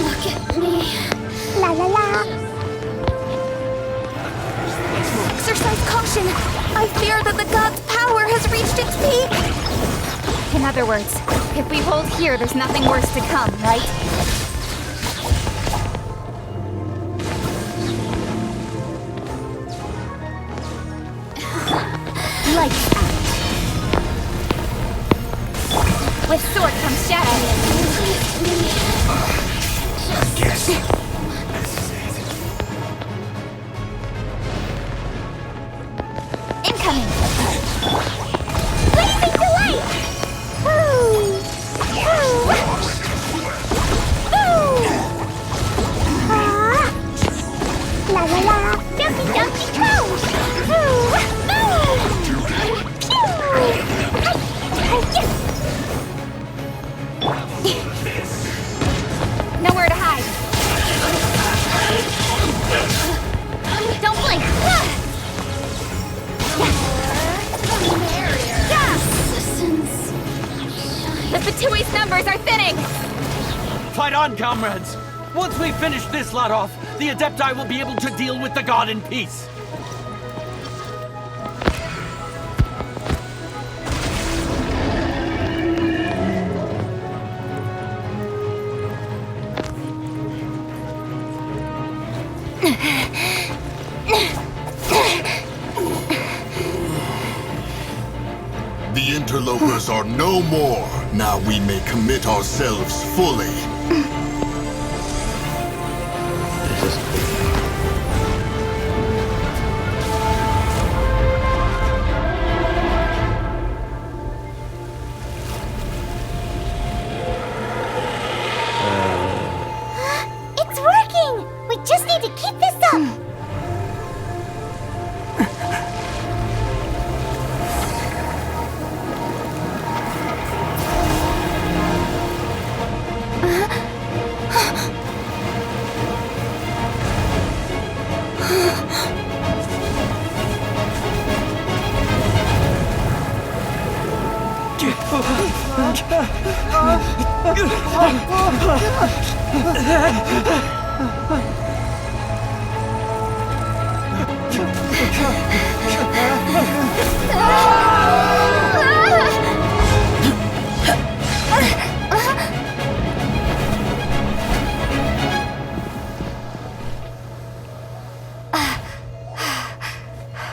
[SPEAKER 2] Look at me. La la la.
[SPEAKER 8] Exercise caution! I fear that the god's power has reached its peak!
[SPEAKER 3] In other words, if we hold here, there's nothing worse to come, right? Lights out. With sword comes shadow.
[SPEAKER 10] Yes.
[SPEAKER 3] Incoming!
[SPEAKER 2] Blazing delight! Woo! Woo! Woo! La la la! Dumpy dumpy go! Woo! Woo!
[SPEAKER 3] Nowhere to hide. Don't blink. The Fatui's numbers are thinning.
[SPEAKER 13] Fight on, comrades! Once we finish this lot off, the Adepti will be able to deal with the god in peace.
[SPEAKER 10] The interlopers are no more. Now we may commit ourselves fully.
[SPEAKER 2] It's working! We just need to keep this up!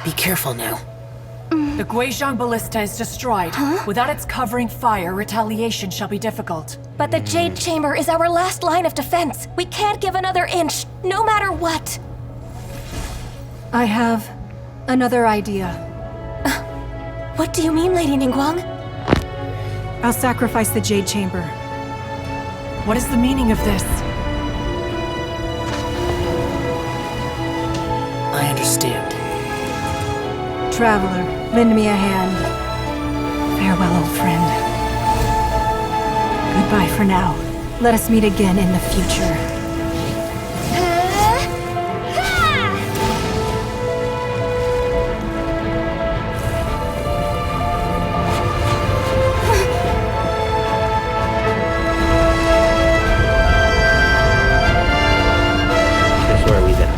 [SPEAKER 11] Be careful now.
[SPEAKER 12] The Guizhong Ballista is destroyed. Without its covering fire, retaliation shall be difficult.
[SPEAKER 8] But the Jade Chamber is our last line of defense. We can't give another inch, no matter what.
[SPEAKER 6] I have another idea.
[SPEAKER 8] What do you mean, Lady Ningguang?
[SPEAKER 6] I'll sacrifice the Jade Chamber.
[SPEAKER 12] What is the meaning of this?
[SPEAKER 11] I understand.
[SPEAKER 6] Traveler, lend me a hand. Farewell, old friend. Goodbye for now. Let us meet again in the future.
[SPEAKER 1] That's where we die.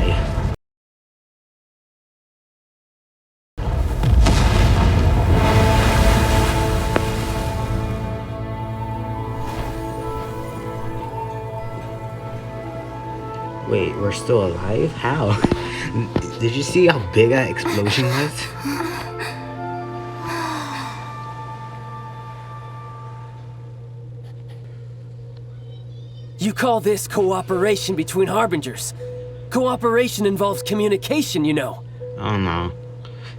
[SPEAKER 1] Wait, we're still alive? How? Did you see how big that explosion was?
[SPEAKER 4] You call this cooperation between Harbingers? Cooperation involves communication, you know.
[SPEAKER 1] Oh no.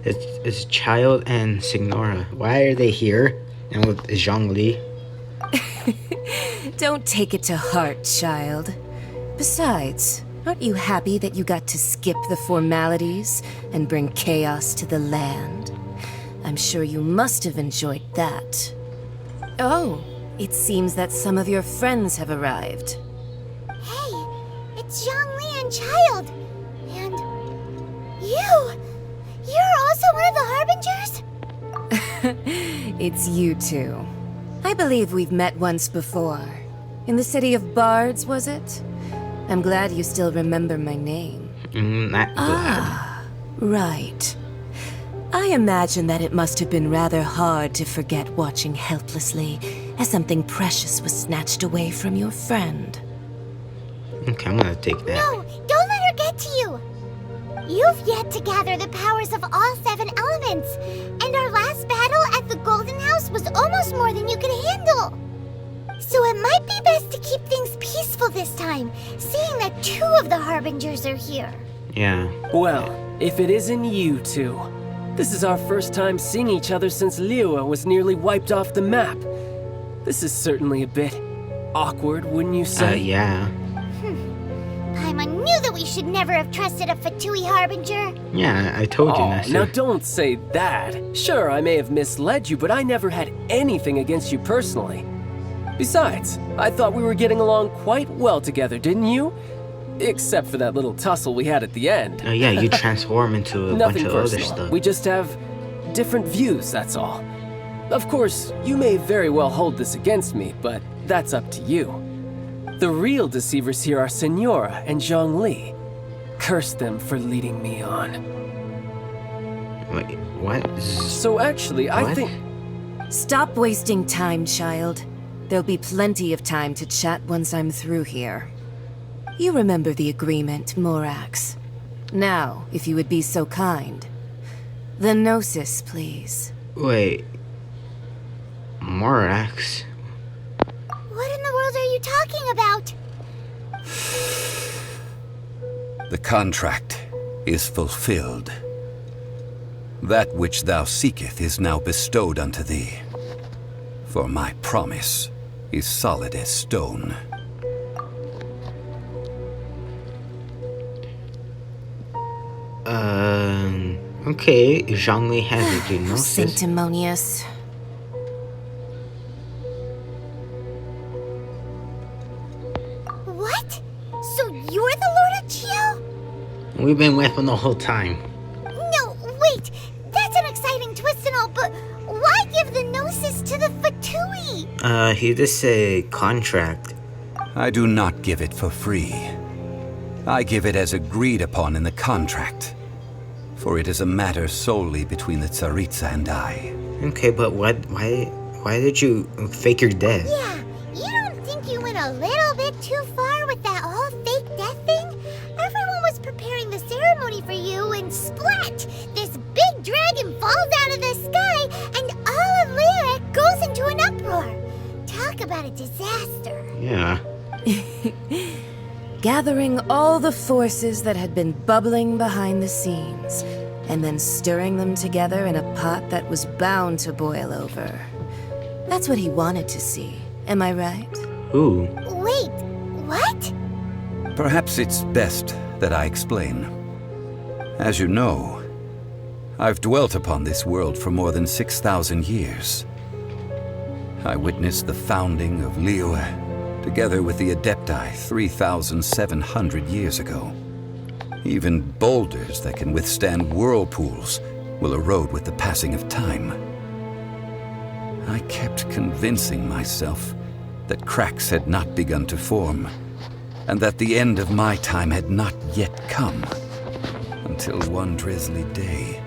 [SPEAKER 1] It's Child and Signora. Why are they here? And with Zhongli?
[SPEAKER 15] Don't take it to heart, child. Besides, aren't you happy that you got to skip the formalities and bring chaos to the land? I'm sure you must have enjoyed that. Oh, it seems that some of your friends have arrived.
[SPEAKER 2] Hey, it's Zhongli and Child. And you! You're also one of the Harbingers?
[SPEAKER 15] It's you two. I believe we've met once before. In the city of Bards, was it? I'm glad you still remember my name.
[SPEAKER 1] Not glad.
[SPEAKER 15] Ah, right. I imagine that it must have been rather hard to forget watching helplessly as something precious was snatched away from your friend.
[SPEAKER 1] Okay, I'm gonna take that.
[SPEAKER 2] No, don't let her get to you. You've yet to gather the powers of all 7 elements, and our last battle at the Golden House was almost more than you could handle. So it might be best to keep things peaceful this time, seeing that 2 of the Harbingers are here.
[SPEAKER 1] Yeah.
[SPEAKER 4] Well, if it isn't you two. This is our first time seeing each other since Liyue was nearly wiped off the map. This is certainly a bit awkward, wouldn't you say?
[SPEAKER 1] Yeah.
[SPEAKER 2] Paimon knew that we should never have trusted a Fatui Harbinger.
[SPEAKER 1] Yeah, I told you, Nessie.
[SPEAKER 4] Now don't say that. Sure, I may have misled you, but I never had anything against you personally. Besides, I thought we were getting along quite well together, didn't you? Except for that little tussle we had at the end.
[SPEAKER 1] Oh yeah, you transform into a bunch of other stuff.
[SPEAKER 4] We just have different views, that's all. Of course, you may very well hold this against me, but that's up to you. The real deceivers here are Signora and Zhongli. Curse them for leading me on.
[SPEAKER 1] Wait, what?
[SPEAKER 4] So actually, I think...
[SPEAKER 15] Stop wasting time, child. There'll be plenty of time to chat once I'm through here. You remember the agreement, Morax. Now, if you would be so kind. The Gnosis, please.
[SPEAKER 1] Wait. Morax?
[SPEAKER 2] What in the world are you talking about?
[SPEAKER 7] The contract is fulfilled. That which thou seeketh is now bestowed unto thee. For my promise is solid as stone.
[SPEAKER 1] Okay, Zhongli has a Gnosis.
[SPEAKER 15] Sanctimonious.
[SPEAKER 2] What? So you're the Lord of Geo?
[SPEAKER 1] We've been with him the whole time.
[SPEAKER 2] No, wait. That's an exciting twist and all, but why give the Gnosis to the Fatui?
[SPEAKER 1] He just say contract.
[SPEAKER 7] I do not give it for free. I give it as agreed upon in the contract. For it is a matter solely between the Tsaritsa and I.
[SPEAKER 1] Okay, but why did you fake your death?
[SPEAKER 2] Yeah, you don't think you went a little bit too far with that whole fake death thing? Everyone was preparing the ceremony for you and splat! This big dragon falls out of the sky and all of Lyra goes into an uproar. Talk about a disaster.
[SPEAKER 1] Yeah.
[SPEAKER 15] Gathering all the forces that had been bubbling behind the scenes, and then stirring them together in a pot that was bound to boil over. That's what he wanted to see, am I right?
[SPEAKER 1] Ooh.
[SPEAKER 2] Wait, what?
[SPEAKER 7] Perhaps it's best that I explain. As you know, I've dwelt upon this world for more than 6,000 years. I witnessed the founding of Liyue, together with the Adepti 3,700 years ago. Even boulders that can withstand whirlpools will erode with the passing of time. I kept convincing myself that cracks had not begun to form, and that the end of my time had not yet come. Until one drizzly day,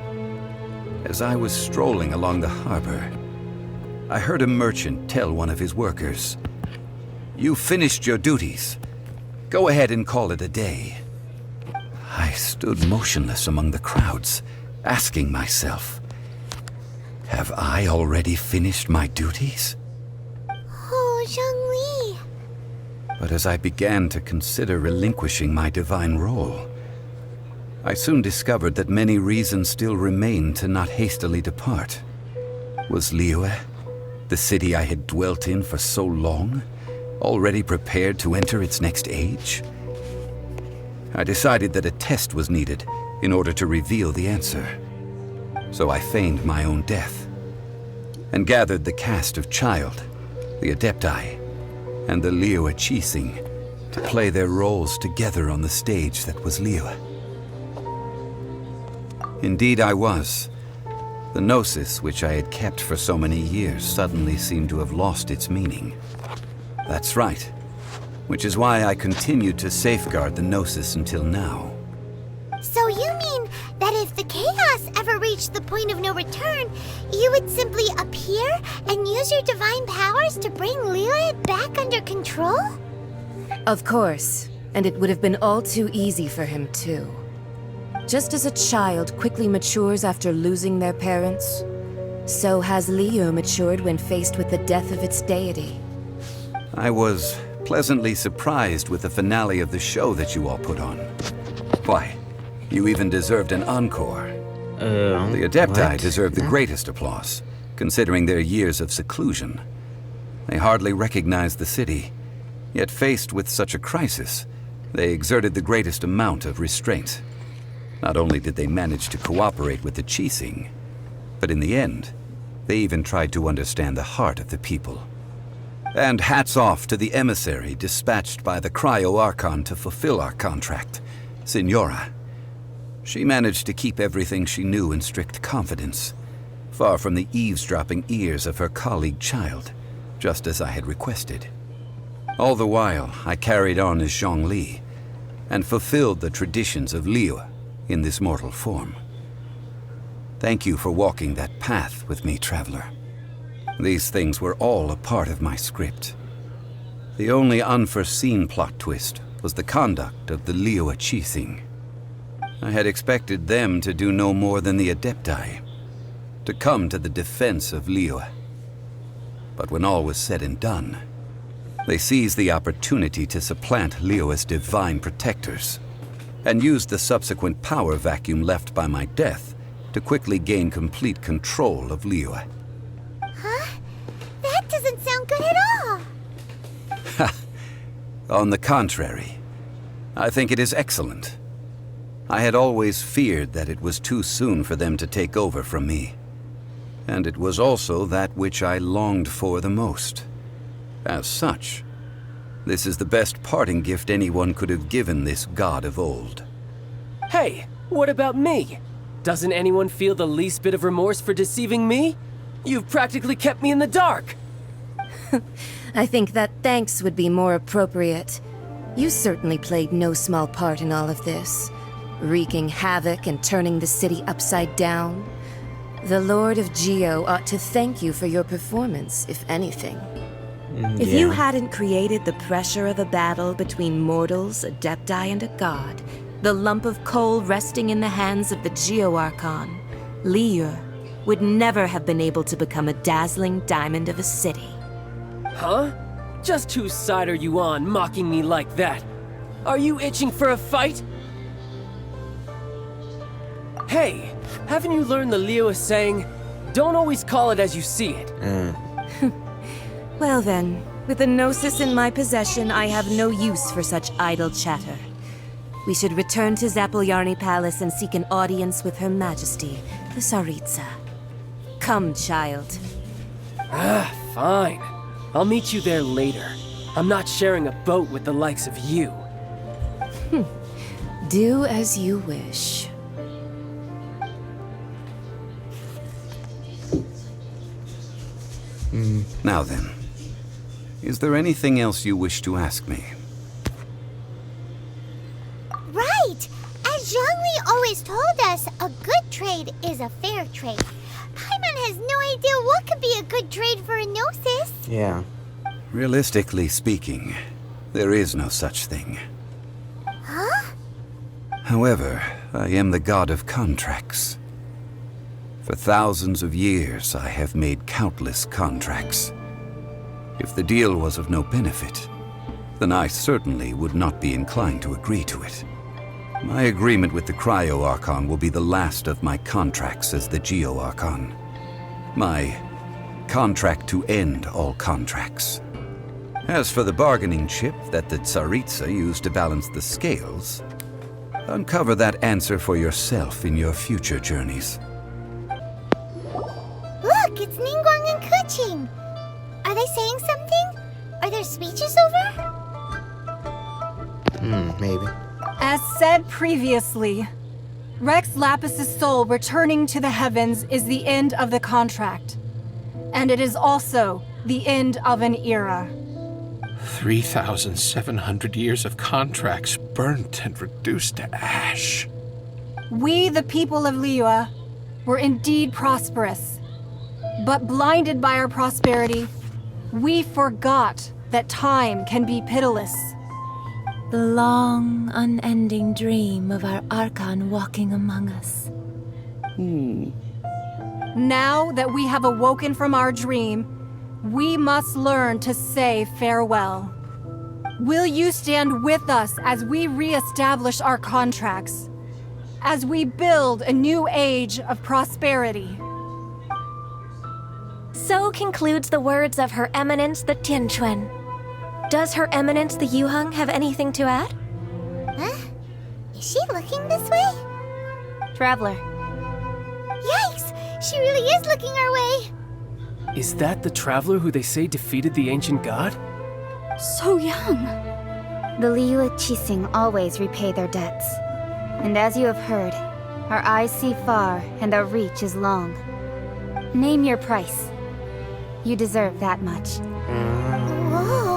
[SPEAKER 7] as I was strolling along the harbor, I heard a merchant tell one of his workers, "You finished your duties. Go ahead and call it a day." I stood motionless among the crowds, asking myself, have I already finished my duties?
[SPEAKER 2] Oh, Zhongli.
[SPEAKER 7] But as I began to consider relinquishing my divine role, I soon discovered that many reasons still remained to not hastily depart. Was Liyue, the city I had dwelt in for so long, already prepared to enter its next age? I decided that a test was needed in order to reveal the answer. So I feigned my own death, and gathered the cast of Child, the Adepti, and the Liyue Qixing to play their roles together on the stage that was Liyue. Indeed I was. The gnosis which I had kept for so many years suddenly seemed to have lost its meaning. That's right, which is why I continued to safeguard the gnosis until now.
[SPEAKER 2] So you mean that if the chaos ever reached the point of no return, you would simply appear and use your divine powers to bring Liyue back under control?
[SPEAKER 15] Of course, and it would have been all too easy for him too. Just as a child quickly matures after losing their parents, so has Liyue matured when faced with the death of its deity.
[SPEAKER 7] I was pleasantly surprised with the finale of the show that you all put on. Why, you even deserved an encore. The Adepti deserve the greatest applause, considering their years of seclusion. They hardly recognized the city, yet faced with such a crisis, they exerted the greatest amount of restraint. Not only did they manage to cooperate with the Qixing, but in the end, they even tried to understand the heart of the people. And hats off to the emissary dispatched by the Geo Archon to fulfill our contract, Signora. She managed to keep everything she knew in strict confidence, far from the eavesdropping ears of her colleague Child, just as I had requested. All the while, I carried on as Zhongli, and fulfilled the traditions of Liyue in this mortal form. Thank you for walking that path with me, Traveler. These things were all a part of my script. The only unforeseen plot twist was the conduct of the Liyue Qixing. I had expected them to do no more than the Adepti, to come to the defense of Liyue. But when all was said and done, they seized the opportunity to supplant Liyue's divine protectors, and used the subsequent power vacuum left by my death to quickly gain complete control of Liyue.
[SPEAKER 2] Huh? That doesn't sound good at all!
[SPEAKER 7] On the contrary, I think it is excellent. I had always feared that it was too soon for them to take over from me. And it was also that which I longed for the most. As such, this is the best parting gift anyone could have given this god of old.
[SPEAKER 4] Hey, what about me? Doesn't anyone feel the least bit of remorse for deceiving me? You've practically kept me in the dark!
[SPEAKER 15] I think that thanks would be more appropriate. You certainly played no small part in all of this, wreaking havoc and turning the city upside down. The Lord of Geo ought to thank you for your performance, if anything. If you hadn't created the pressure of a battle between mortals, adepti, and a god, the lump of coal resting in the hands of the Geo Archon, Liyue, would never have been able to become a dazzling diamond of a city.
[SPEAKER 4] Huh? Just whose side are you on, mocking me like that? Are you itching for a fight? Hey, haven't you learned the Liyue saying, don't always call it as you see it?
[SPEAKER 15] Well then, with a Gnosis in my possession, I have no use for such idle chatter. We should return to Zapoljarny Palace and seek an audience with Her Majesty, the Tsaritsa. Come, child.
[SPEAKER 4] Fine. I'll meet you there later. I'm not sharing a boat with the likes of you.
[SPEAKER 15] Do as you wish.
[SPEAKER 7] Now then, is there anything else you wish to ask me?
[SPEAKER 2] Right! As Zhongli always told us, a good trade is a fair trade. Paimon has no idea what could be a good trade for a Gnosis.
[SPEAKER 1] Yeah.
[SPEAKER 7] Realistically speaking, there is no such thing.
[SPEAKER 2] Huh?
[SPEAKER 7] However, I am the god of contracts. For thousands of years, I have made countless contracts. If the deal was of no benefit, then I certainly would not be inclined to agree to it. My agreement with the Cryo Archon will be the last of my contracts as the Geo Archon. My contract to end all contracts. As for the bargaining chip that the Tsaritsa used to balance the scales, uncover that answer for yourself in your future journeys.
[SPEAKER 2] Look, it's Ningguang and Keqing. Are they saying something? Are their speeches over?
[SPEAKER 1] Maybe.
[SPEAKER 6] As said previously, Rex Lapis's soul returning to the heavens is the end of the contract. And it is also the end of an era.
[SPEAKER 16] 3,700 years of contracts burnt and reduced to ash.
[SPEAKER 6] We, the people of Liyue, were indeed prosperous. But blinded by our prosperity, we forgot that time can be pitiless.
[SPEAKER 15] The long, unending dream of our Archon walking among us.
[SPEAKER 6] Now that we have awoken from our dream, we must learn to say farewell. Will you stand with us as we re-establish our contracts? As we build a new age of prosperity?
[SPEAKER 8] So concludes the words of Her Eminence the Tianquan. Does Her Eminence the Yuheng have anything to add?
[SPEAKER 2] Huh? Is she looking this way?
[SPEAKER 3] Traveler.
[SPEAKER 2] Yikes! She really is looking our way!
[SPEAKER 4] Is that the traveler who they say defeated the ancient god?
[SPEAKER 3] So young. The Liyue Qixing always repay their debts. And as you have heard, our eyes see far and our reach is long. Name your price. You deserve that much.
[SPEAKER 2] Whoa!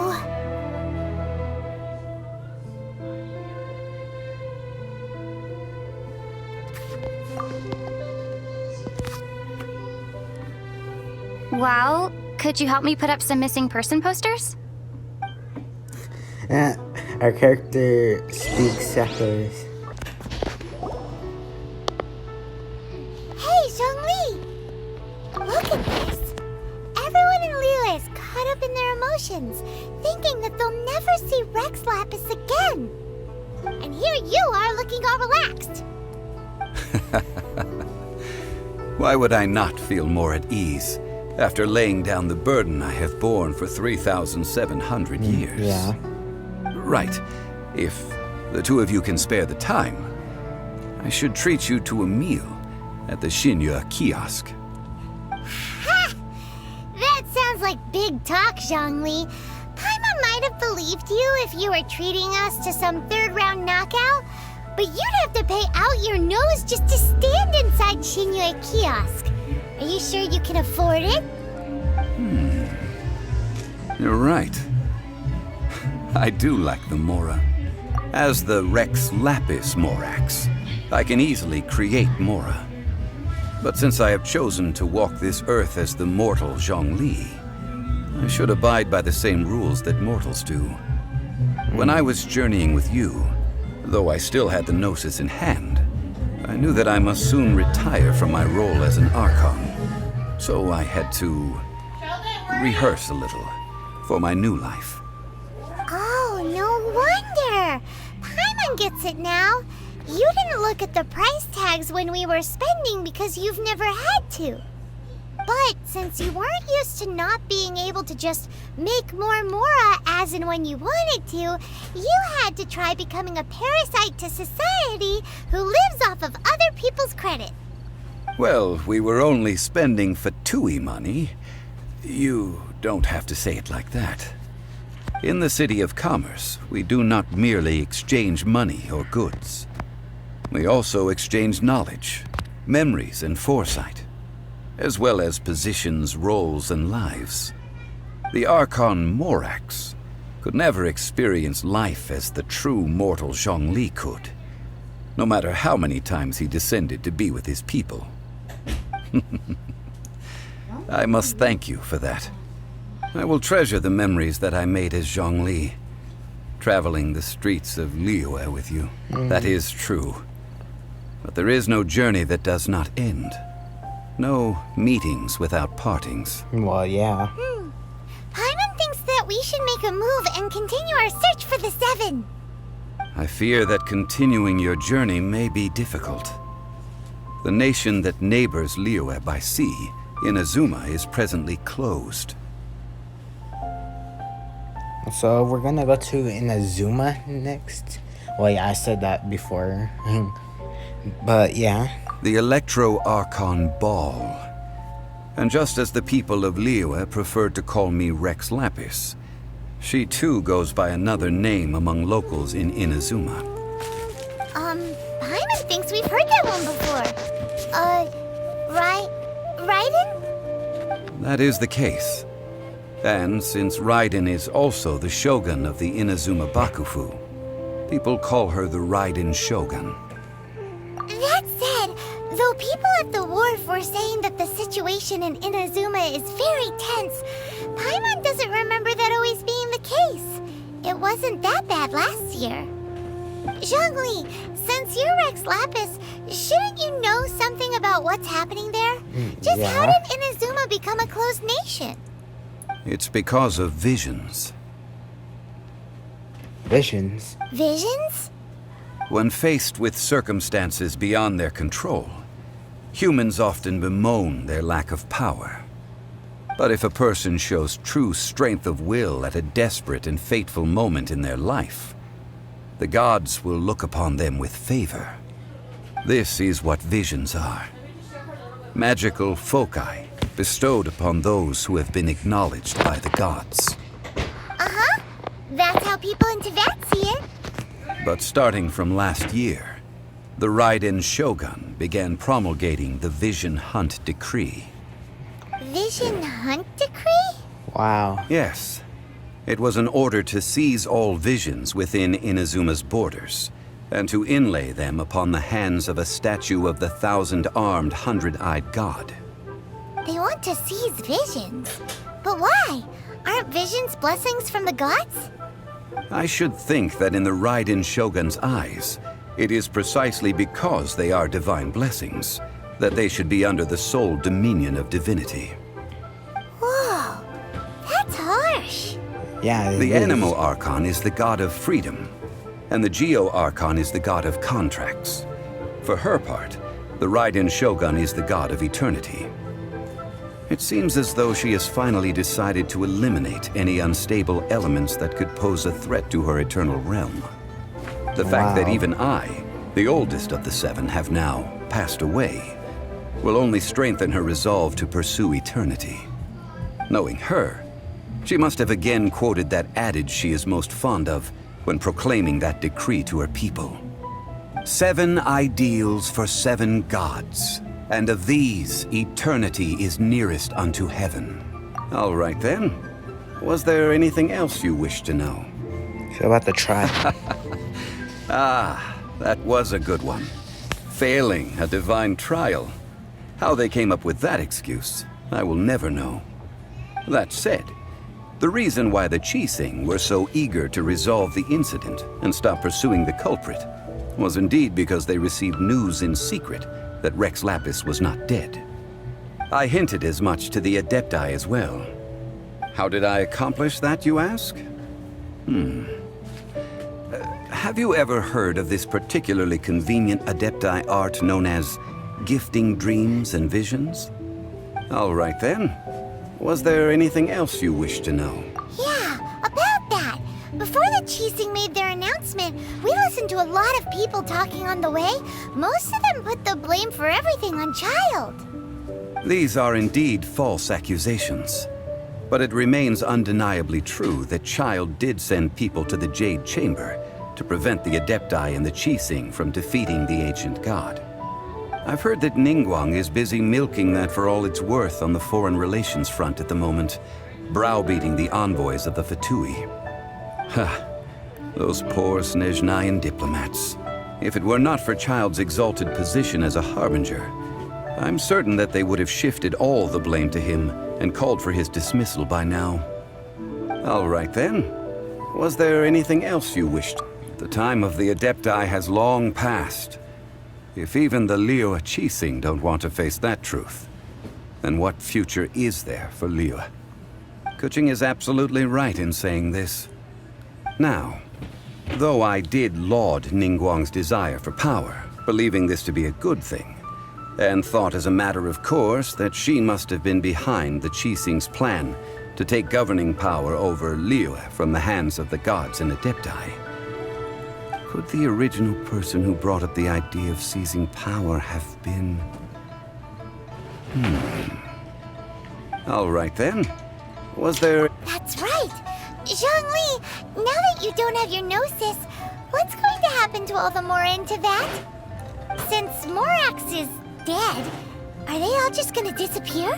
[SPEAKER 17] Well, could you help me put up some missing person posters?
[SPEAKER 1] Our character speaks Japanese.
[SPEAKER 2] Hey, Zhongli! Look at this! Everyone in Liyue is caught up in their emotions, thinking that they'll never see Rex Lapis again. And here you are looking all relaxed.
[SPEAKER 7] Why would I not feel more at ease after laying down the burden I have borne for 3,700 years?
[SPEAKER 1] Yeah.
[SPEAKER 7] Right. If the two of you can spare the time, I should treat you to a meal at the Xinyue kiosk.
[SPEAKER 2] Ha! That sounds like big talk, Zhongli. Paimon might have believed you if you were treating us to some third-round knockout, but you'd have to pay out your nose just to stand inside Xinyue kiosk. Are you sure you can afford it?
[SPEAKER 7] You're right. I do lack the Mora. As the Rex Lapis Morax, I can easily create Mora. But since I have chosen to walk this earth as the mortal Zhongli, I should abide by the same rules that mortals do. When I was journeying with you, though I still had the Gnosis in hand, I knew that I must soon retire from my role as an Archon. So I had to rehearse a little for my new life.
[SPEAKER 2] Oh, no wonder! Paimon gets it now. You didn't look at the price tags when we were spending because you've never had to. But since you weren't used to not being able to just make more Mora as and when you wanted to, you had to try becoming a parasite to society who lives off of other people's credit.
[SPEAKER 7] Well, we were only spending Fatui money. You don't have to say it like that. In the City of Commerce, we do not merely exchange money or goods. We also exchange knowledge, memories, and foresight, as well as positions, roles, and lives. The Archon Morax could never experience life as the true mortal Zhongli could, no matter how many times he descended to be with his people. I must thank you for that. I will treasure the memories that I made as Zhongli, traveling the streets of Liyue with you. That is true. But there is no journey that does not end. No meetings without partings.
[SPEAKER 1] Well, yeah.
[SPEAKER 2] Paimon thinks that we should make a move and continue our search for the Seven.
[SPEAKER 7] I fear that continuing your journey may be difficult. The nation that neighbors Liyue by sea, Inazuma, is presently closed.
[SPEAKER 1] So we're gonna go to Inazuma next. Well, yeah, I said that before. But yeah.
[SPEAKER 7] The Electro Archon Ball. And just as the people of Liyue preferred to call me Rex Lapis, she too goes by another name among locals in Inazuma.
[SPEAKER 2] Paimon thinks we've heard that one before. Raiden?
[SPEAKER 7] That is the case. And since Raiden is also the Shogun of the Inazuma Bakufu, people call her the Raiden Shogun.
[SPEAKER 2] That said, though people at the wharf were saying that the situation in Inazuma is very tense, Paimon doesn't remember that always being the case. It wasn't that bad last year. Zhongli, since you're Rex Lapis, shouldn't you know something about what's happening there? Just how did Inazuma become a closed nation?
[SPEAKER 7] It's because of visions.
[SPEAKER 1] Visions?
[SPEAKER 2] Visions?
[SPEAKER 7] When faced with circumstances beyond their control, humans often bemoan their lack of power. But if a person shows true strength of will at a desperate and fateful moment in their life, the gods will look upon them with favor. This is what visions are. Magical foci bestowed upon those who have been acknowledged by the gods.
[SPEAKER 2] That's how people in Tibet see it.
[SPEAKER 7] But starting from last year, the Raiden Shogun began promulgating the Vision Hunt Decree.
[SPEAKER 2] Vision Hunt Decree?
[SPEAKER 1] Wow.
[SPEAKER 7] Yes. It was an order to seize all visions within Inazuma's borders, and to inlay them upon the hands of a statue of the 1,000-armed, 100-eyed god.
[SPEAKER 2] They want to seize visions. But why? Aren't visions blessings from the gods?
[SPEAKER 7] I should think that in the Raiden Shogun's eyes, it is precisely because they are divine blessings that they should be under the sole dominion of divinity.
[SPEAKER 2] Whoa, that's harsh.
[SPEAKER 1] Yeah,
[SPEAKER 7] the Animo Archon is the god of freedom, and the Geo Archon is the god of contracts. For her part, the Raiden Shogun is the god of eternity. It seems as though she has finally decided to eliminate any unstable elements that could pose a threat to her eternal realm. The fact that even I, the oldest of the seven, have now passed away, will only strengthen her resolve to pursue eternity. Knowing her, she must have again quoted that adage she is most fond of when proclaiming that decree to her people. 7 ideals for 7 gods, and of these, eternity is nearest unto heaven. All right then. Was there anything else you wish to know?
[SPEAKER 1] So about the trial.
[SPEAKER 7] Ah, that was a good one. Failing a divine trial. How they came up with that excuse, I will never know. That said, the reason why the Qixing were so eager to resolve the incident and stop pursuing the culprit was indeed because they received news in secret that Rex Lapis was not dead. I hinted as much to the Adepti as well. How did I accomplish that, you ask? Have you ever heard of this particularly convenient Adepti art known as gifting dreams and visions? All right then. Was there anything else you wish to know?
[SPEAKER 2] Yeah, about that. Before the Qixing made their announcement, we listened to a lot of people talking on the way. Most of them put the blame for everything on Child.
[SPEAKER 7] These are indeed false accusations. But it remains undeniably true that Child did send people to the Jade Chamber to prevent the Adepti and the Qixing from defeating the ancient god. I've heard that Ningguang is busy milking that for all it's worth on the foreign relations front at the moment, browbeating the envoys of the Fatui. Ha! Those poor Snezhnayan diplomats. If it were not for Child's exalted position as a harbinger, I'm certain that they would have shifted all the blame to him and called for his dismissal by now. All right then. Was there anything else you wished? The time of the Adepti has long passed. If even the Liyue Qixing don't want to face that truth, then what future is there for Liyue? Kuching is absolutely right in saying this. Now, though I did laud Ningguang's desire for power, believing this to be a good thing, and thought as a matter of course that she must have been behind the Qixing's plan to take governing power over Liyue from the hands of the gods and Adepti. Could the original person who brought up the idea of seizing power have been... All right then. Was there...
[SPEAKER 2] That's right. Zhongli, now that you don't have your gnosis, what's going to happen to all the Mora in Teyvat? Since Morax is dead, are they all just gonna disappear?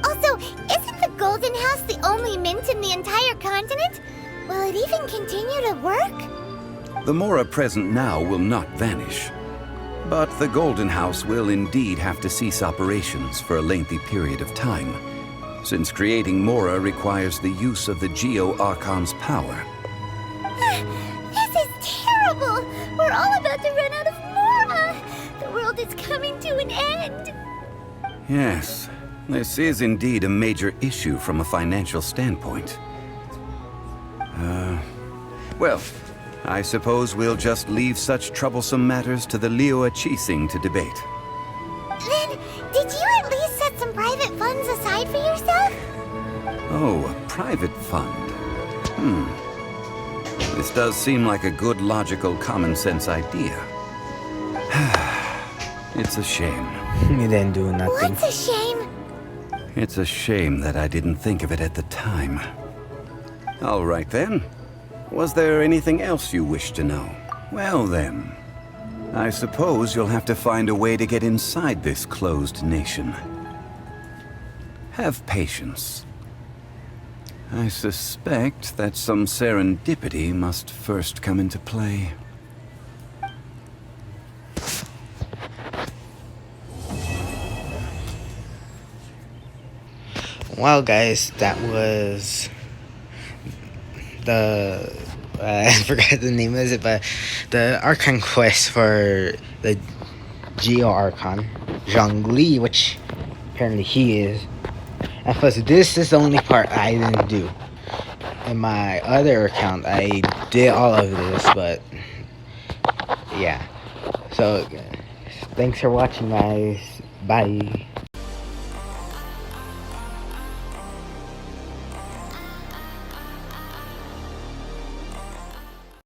[SPEAKER 2] Also, isn't the Golden House the only mint in the entire continent? Will it even continue to work?
[SPEAKER 7] The Mora present now will not vanish. But the Golden House will indeed have to cease operations for a lengthy period of time, since creating Mora requires the use of the Geo Archon's power.
[SPEAKER 2] This is terrible! We're all about to run out of Mora! The world is coming to an end!
[SPEAKER 7] Yes, this is indeed a major issue from a financial standpoint. Well, I suppose we'll just leave such troublesome matters to the Liyue Qixing to debate.
[SPEAKER 2] Then, did you at least set some private funds aside for yourself?
[SPEAKER 7] Oh, a private fund. This does seem like a good, logical, common-sense idea. It's a shame.
[SPEAKER 1] You didn't do nothing.
[SPEAKER 2] What's a shame?
[SPEAKER 7] It's a shame that I didn't think of it at the time. All right then. Was there anything else you wish to know? Well then, I suppose you'll have to find a way to get inside this closed nation. Have patience. I suspect that some serendipity must first come into play.
[SPEAKER 1] Well, guys, that was the I forgot the name of it, but the Archon Quest for the Geo Archon Zhongli, which apparently he is. And plus, this is the only part I didn't do. In my other account, I did all of this, but yeah. So, thanks for watching, guys. Bye.